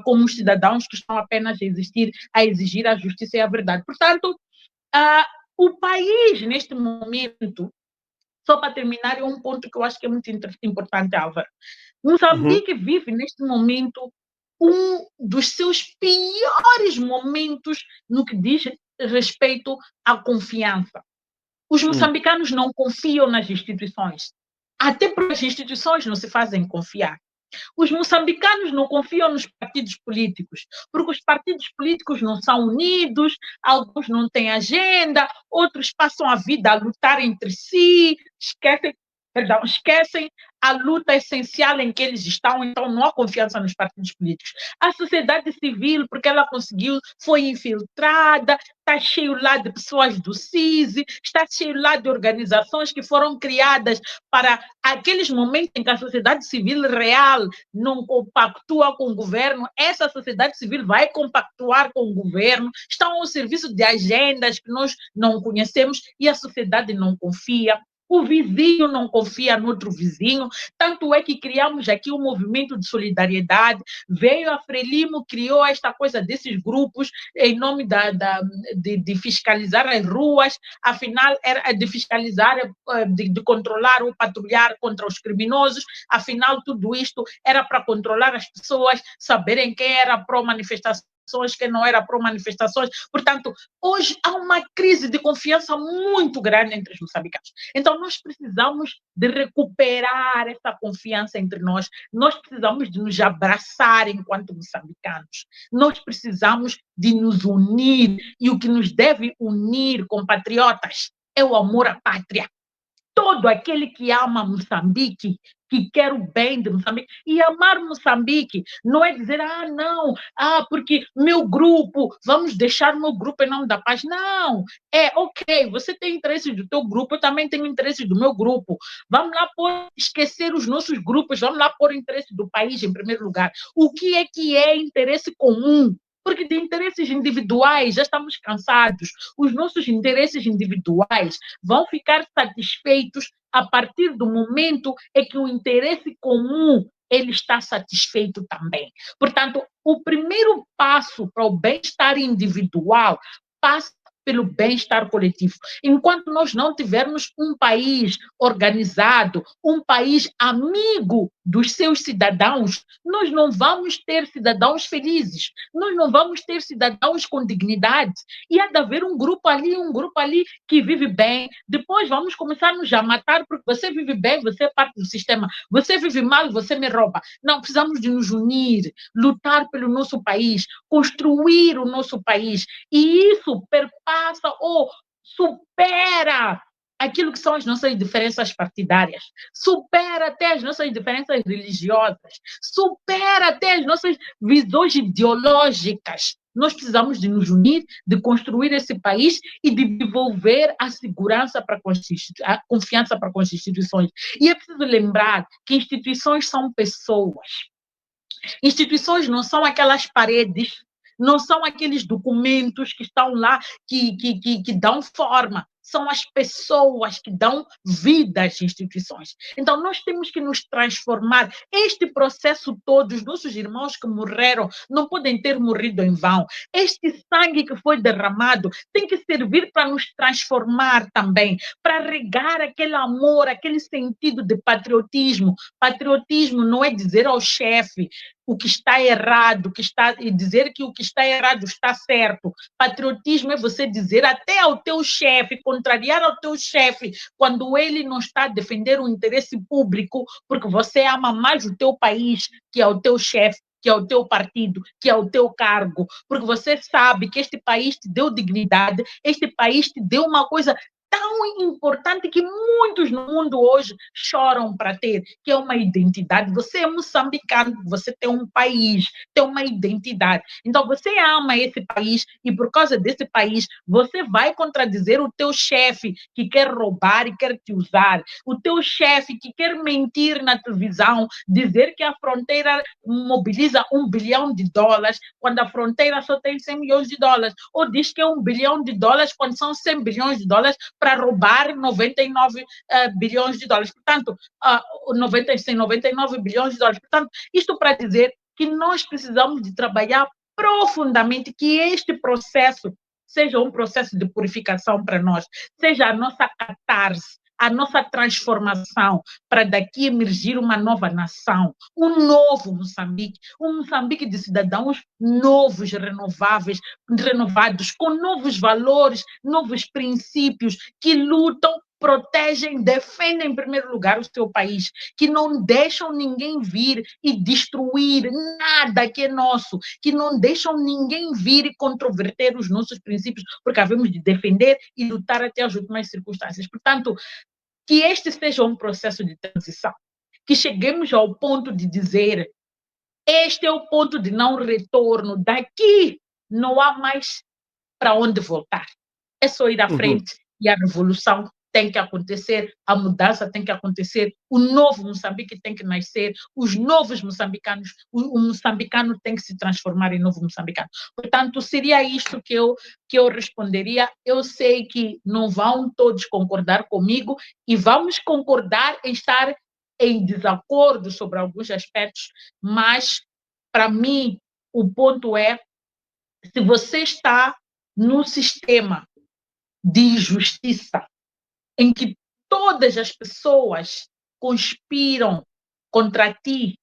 como os cidadãos que estão apenas a exigir a justiça e a verdade. Portanto, o país, neste momento, só para terminar, é um ponto que eu acho que é muito importante, Álvaro. Moçambique vive, neste momento, um dos seus piores momentos no que diz respeito à confiança. Os moçambicanos não confiam nas instituições, até porque as instituições não se fazem confiar. Os moçambicanos não confiam nos partidos políticos, porque os partidos políticos não são unidos, alguns não têm agenda, outros passam a vida a lutar entre si, esquecem a luta essencial em que eles estão, então não há confiança nos partidos políticos. A sociedade civil, porque ela foi infiltrada, está cheio lá de pessoas do CISI, está cheio lá de organizações que foram criadas para aqueles momentos em que a sociedade civil real não compactua com o governo, essa sociedade civil vai compactuar com o governo, estão ao serviço de agendas que nós não conhecemos e a sociedade não confia. O vizinho não confia no outro vizinho, tanto é que criamos aqui um movimento de solidariedade, veio a Frelimo, criou esta coisa desses grupos em nome de fiscalizar as ruas, afinal era de fiscalizar, de controlar ou patrulhar contra os criminosos, afinal tudo isto era para controlar as pessoas, saberem quem era pró-manifestação, que não era pró-manifestações. Portanto, hoje há uma crise de confiança muito grande entre os moçambicanos. Então, nós precisamos de recuperar essa confiança entre nós. Nós precisamos de nos abraçar enquanto moçambicanos. Nós precisamos de nos unir. E o que nos deve unir, compatriotas, é o amor à pátria. Todo aquele que ama Moçambique, que quer o bem de Moçambique, e amar Moçambique não é dizer, não, porque meu grupo, vamos deixar meu grupo em nome da paz. Não, ok, você tem interesse do teu grupo, eu também tenho interesse do meu grupo. Vamos lá esquecer os nossos grupos, vamos lá pôr o interesse do país em primeiro lugar. O que é interesse comum? Porque de interesses individuais já estamos cansados. Os nossos interesses individuais vão ficar satisfeitos a partir do momento em que o interesse comum ele está satisfeito também. Portanto, o primeiro passo para o bem-estar individual passa pelo bem-estar coletivo. Enquanto nós não tivermos um país organizado, um país amigo dos seus cidadãos, nós não vamos ter cidadãos felizes, nós não vamos ter cidadãos com dignidade. E há de haver um grupo ali que vive bem, depois vamos começar-nos a matar porque você vive bem, você é parte do sistema, você vive mal, você me rouba. Não, precisamos de nos unir, lutar pelo nosso país, construir o nosso país, e isso perpassa ou supera aquilo que são as nossas diferenças partidárias, supera até as nossas diferenças religiosas, supera até as nossas visões ideológicas. Nós precisamos de nos unir, de construir esse país e de devolver a segurança para a confiança para com as instituições. E é preciso lembrar que instituições são pessoas. Instituições não são aquelas paredes, não são aqueles documentos que estão lá que dão forma. São as pessoas que dão vida às instituições. Então, nós temos que nos transformar. Este processo todo, os nossos irmãos que morreram, não podem ter morrido em vão. Este sangue que foi derramado tem que servir para nos transformar também, para regar aquele amor, aquele sentido de patriotismo. Patriotismo não é dizer ao chefe o que está errado, e dizer que o que está errado está certo. Patriotismo é você dizer até ao teu chefe, contrariar ao teu chefe, quando ele não está a defender o interesse público, porque você ama mais o teu país que é o teu chefe, que é o teu partido, que é o teu cargo, porque você sabe que este país te deu dignidade, este país te deu uma coisa tão importante que muitos no mundo hoje choram para ter, que é uma identidade. Você é moçambicano, você tem um país, tem uma identidade. Então, você ama esse país e, por causa desse país, você vai contradizer o teu chefe que quer roubar e quer te usar, o teu chefe que quer mentir na televisão, dizer que a fronteira mobiliza $1 bilhão, quando a fronteira só tem $100 milhões, ou diz que é $1 bilhão quando são $100 bilhões para roubar 99 bilhões de dólares. Portanto, 99 bilhões de dólares. Portanto, isto para dizer que nós precisamos de trabalhar profundamente, que este processo seja um processo de purificação para nós, seja a nossa catarse, a nossa transformação para daqui emergir uma nova nação, um novo Moçambique, um Moçambique de cidadãos novos, renovados, com novos valores, novos princípios, que lutam, protegem, defendem em primeiro lugar o seu país, que não deixam ninguém vir e destruir nada que é nosso, que não deixam ninguém vir e controverter os nossos princípios, porque havemos de defender e lutar até as últimas circunstâncias. Portanto, que este seja um processo de transição, que cheguemos ao ponto de dizer, este é o ponto de não retorno, daqui não há mais para onde voltar, é só ir à frente e a revolução tem que acontecer, a mudança tem que acontecer, o novo Moçambique tem que nascer, os novos moçambicanos, o moçambicano tem que se transformar em novo moçambicano. Portanto, seria isto que eu responderia. Eu sei que não vão todos concordar comigo e vamos concordar em estar em desacordo sobre alguns aspectos, mas, para mim, o ponto é, se você está no sistema de justiça, em que todas as pessoas conspiram contra ti,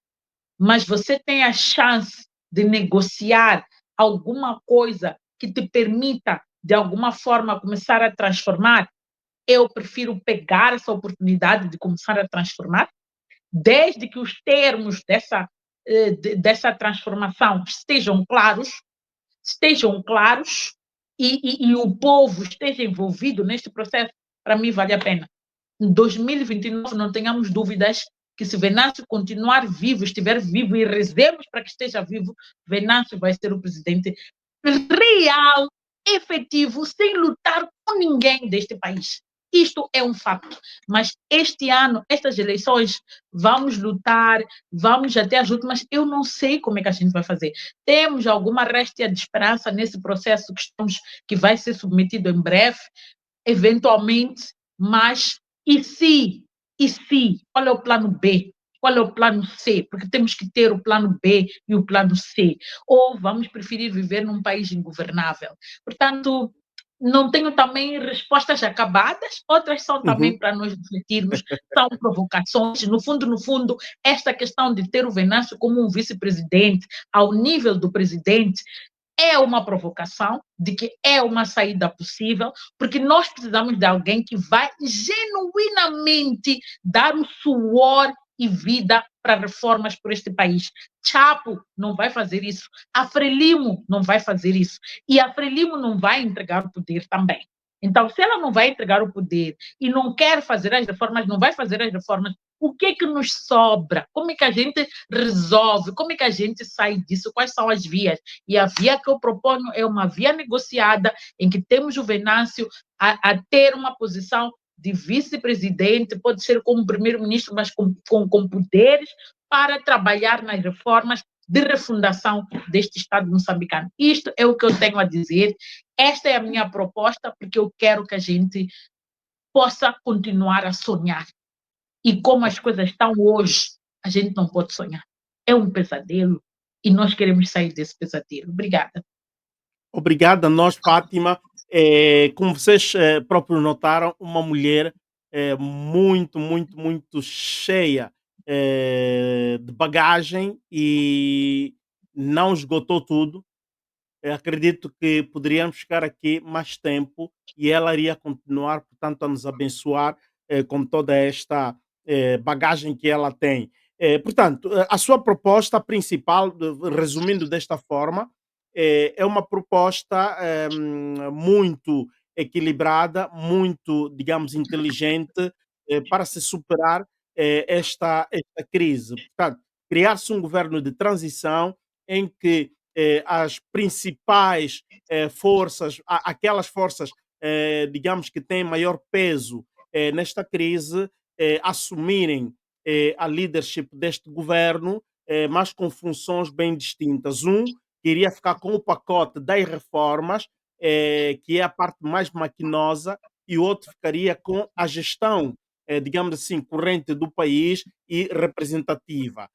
mas você tem a chance de negociar alguma coisa que te permita, de alguma forma, começar a transformar, eu prefiro pegar essa oportunidade de começar a transformar, desde que os termos dessa transformação estejam claros, e o povo esteja envolvido neste processo. Para mim, vale a pena. Em 2029, não tenhamos dúvidas que, se Venâncio continuar vivo, estiver vivo, e rezemos para que esteja vivo, Venâncio vai ser o presidente real, efetivo, sem lutar com ninguém deste país. Isto é um fato. Mas este ano, estas eleições, vamos lutar, vamos até as últimas. Eu não sei como é que a gente vai fazer. Temos alguma réstia de esperança nesse processo que vai ser submetido em breve, eventualmente, mas e se? Qual é o plano B? Qual é o plano C? Porque temos que ter o plano B e o plano C. Ou vamos preferir viver num país ingovernável? Portanto, não tenho também respostas acabadas, outras são também para nós refletirmos, são provocações. No fundo, esta questão de ter o Venâncio como um vice-presidente, ao nível do presidente, é uma provocação, de que é uma saída possível, porque nós precisamos de alguém que vai genuinamente dar o suor e vida para reformas por este país. Chapo não vai fazer isso, a Frelimo não vai fazer isso, e a Frelimo não vai entregar o poder também. Então, se ela não vai entregar o poder e não quer fazer as reformas, não vai fazer as reformas, o que é que nos sobra? Como é que a gente resolve? Como é que a gente sai disso? Quais são as vias? E a via que eu proponho é uma via negociada em que temos o Venâncio a ter uma posição de vice-presidente, pode ser como primeiro-ministro, mas com poderes para trabalhar nas reformas de refundação deste Estado moçambicano. Isto é o que eu tenho a dizer. Esta é a minha proposta, porque eu quero que a gente possa continuar a sonhar. E como as coisas estão hoje, a gente não pode sonhar. É um pesadelo e nós queremos sair desse pesadelo. Obrigada. Obrigado a nós, Fátima. Como vocês próprios notaram, uma mulher muito cheia de bagagem e não esgotou tudo. Acredito que poderíamos ficar aqui mais tempo e ela iria continuar, portanto, a nos abençoar com toda esta bagagem que ela tem. Portanto, a sua proposta principal, resumindo desta forma, é uma proposta muito equilibrada, muito, digamos, inteligente para se superar esta crise. Portanto, criar-se um governo de transição em que as principais forças, aquelas forças, digamos, que têm maior peso nesta crise, assumirem a leadership deste governo, mas com funções bem distintas. Um que iria ficar com o pacote das reformas, que é a parte mais maquinosa, e o outro ficaria com a gestão, digamos assim, corrente do país e representativa,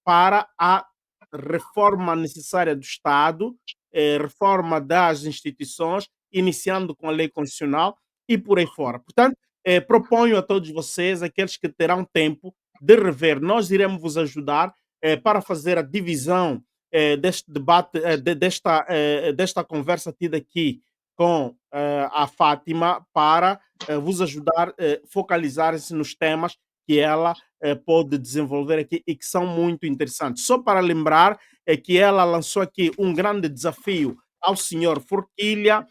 para a reforma necessária do Estado, reforma das instituições, iniciando com a lei constitucional e por aí fora. Portanto, proponho a todos vocês, aqueles que terão tempo de rever, nós iremos vos ajudar para fazer a divisão deste debate, desta conversa tida aqui com a Fátima, para vos ajudar a focalizar-se nos temas que ela pode desenvolver aqui e que são muito interessantes. Só para lembrar que ela lançou aqui um grande desafio ao senhor Forquilha,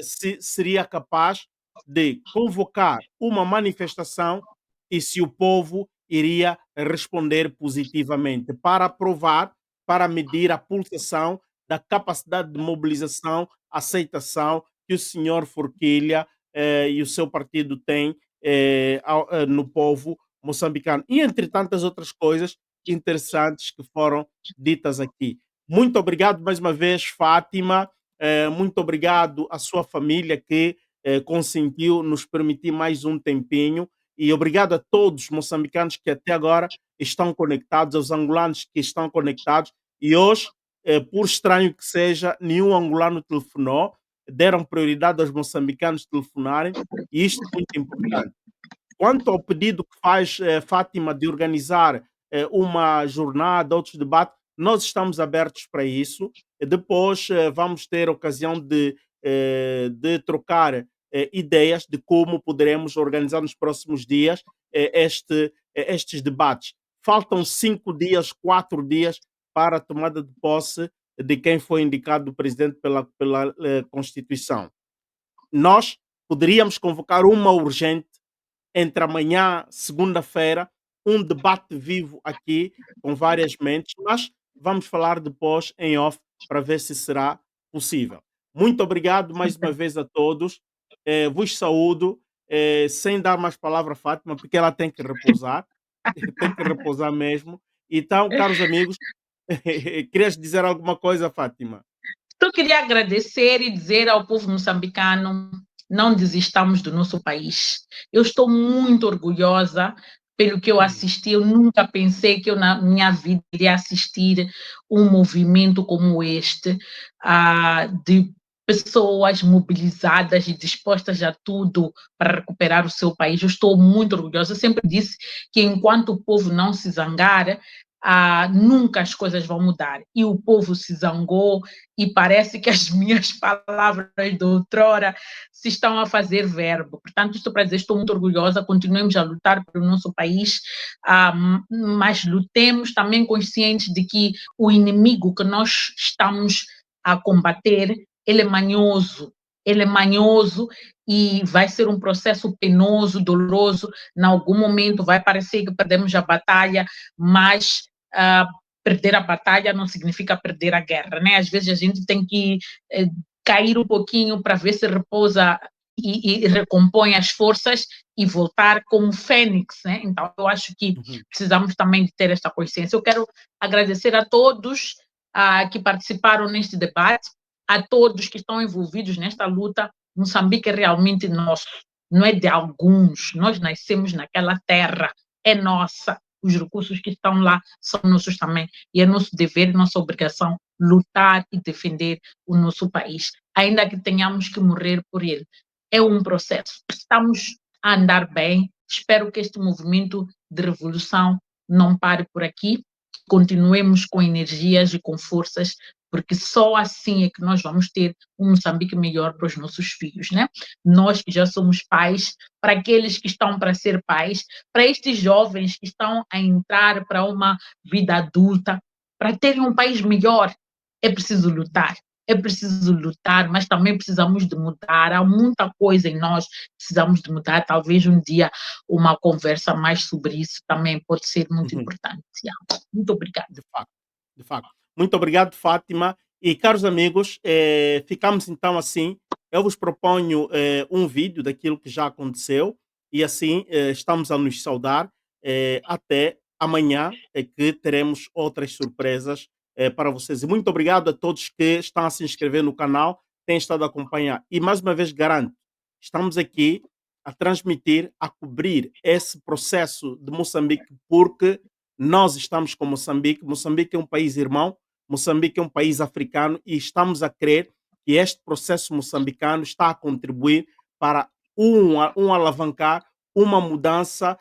se seria capaz de convocar uma manifestação e se o povo iria responder positivamente para provar, para medir a pulsação da capacidade de mobilização, aceitação que o senhor Forquilha e o seu partido têm no povo moçambicano. E entre tantas outras coisas interessantes que foram ditas aqui. Muito obrigado mais uma vez, Fátima. Muito obrigado à sua família que consentiu nos permitir mais um tempinho. E obrigado a todos os moçambicanos que até agora estão conectados, aos angolanos que estão conectados. E hoje, por estranho que seja, nenhum angolano telefonou. Deram prioridade aos moçambicanos telefonarem. E isto é muito importante. Quanto ao pedido que faz Fátima de organizar uma jornada, outros debates, nós estamos abertos para isso. Depois vamos ter ocasião de trocar ideias de como poderemos organizar nos próximos dias estes debates. Faltam 5 dias, 4 dias para a tomada de posse de quem foi indicado presidente pela Constituição. Nós poderíamos convocar uma urgente entre amanhã, segunda-feira, um debate vivo aqui com várias mentes, mas vamos falar depois em off para ver se será possível. Muito obrigado mais uma vez a todos. Vos saúdo, sem dar mais palavra a Fátima, porque ela tem que repousar, tem que repousar mesmo. Então, caros amigos, querias dizer alguma coisa, Fátima? Eu queria agradecer e dizer ao povo moçambicano: não desistamos do nosso país. Eu estou muito orgulhosa pelo que eu assisti. Eu nunca pensei que eu na minha vida iria assistir um movimento como este, de pessoas mobilizadas e dispostas a tudo para recuperar o seu país. Eu estou muito orgulhosa. Eu sempre disse que enquanto o povo não se zangar, nunca as coisas vão mudar. E o povo se zangou e parece que as minhas palavras de outrora se estão a fazer verbo. Portanto, isto para dizer, estou muito orgulhosa, continuemos a lutar pelo nosso país, mas lutemos também conscientes de que o inimigo que nós estamos a combater, ele é manhoso, ele é manhoso e vai ser um processo penoso, doloroso. Em algum momento vai parecer que perdemos a batalha, mas perder a batalha não significa perder a guerra, né? Às vezes a gente tem que cair um pouquinho para ver se repousa e recompõe as forças e voltar como fênix, né? Então, eu acho que precisamos também de ter esta consciência. Eu quero agradecer a todos que participaram neste debate, a todos que estão envolvidos nesta luta. Moçambique é realmente nosso, não é de alguns. Nós nascemos naquela terra, é nossa. Os recursos que estão lá são nossos também. E é nosso dever, nossa obrigação lutar e defender o nosso país, ainda que tenhamos que morrer por ele. É um processo. Estamos a andar bem. Espero que este movimento de revolução não pare por aqui. Continuemos com energias e com forças, porque só assim é que nós vamos ter um Moçambique melhor para os nossos filhos, né? Nós que já somos pais, para aqueles que estão para ser pais, para estes jovens que estão a entrar para uma vida adulta, para terem um país melhor, é preciso lutar. É preciso lutar, mas também precisamos de mudar. Há muita coisa em nós, precisamos de mudar. Talvez um dia uma conversa mais sobre isso também pode ser muito importante. Muito obrigada. De facto. Muito obrigado, Fátima. E, caros amigos, ficamos então assim. Eu vos proponho um vídeo daquilo que já aconteceu e assim estamos a nos saudar até amanhã, que teremos outras surpresas para vocês. E muito obrigado a todos que estão a se inscrever no canal, têm estado a acompanhar. E mais uma vez garanto, estamos aqui a transmitir, a cobrir esse processo de Moçambique, porque nós estamos com Moçambique. Moçambique é um país irmão, Moçambique é um país africano e estamos a crer que este processo moçambicano está a contribuir para alavancar uma mudança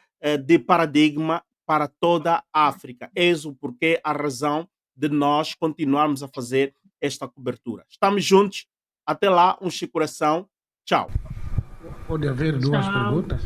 de paradigma para toda a África. Eis o porquê, a razão de nós continuarmos a fazer esta cobertura. Estamos juntos. Até lá, um coração. Tchau. Pode haver duas perguntas?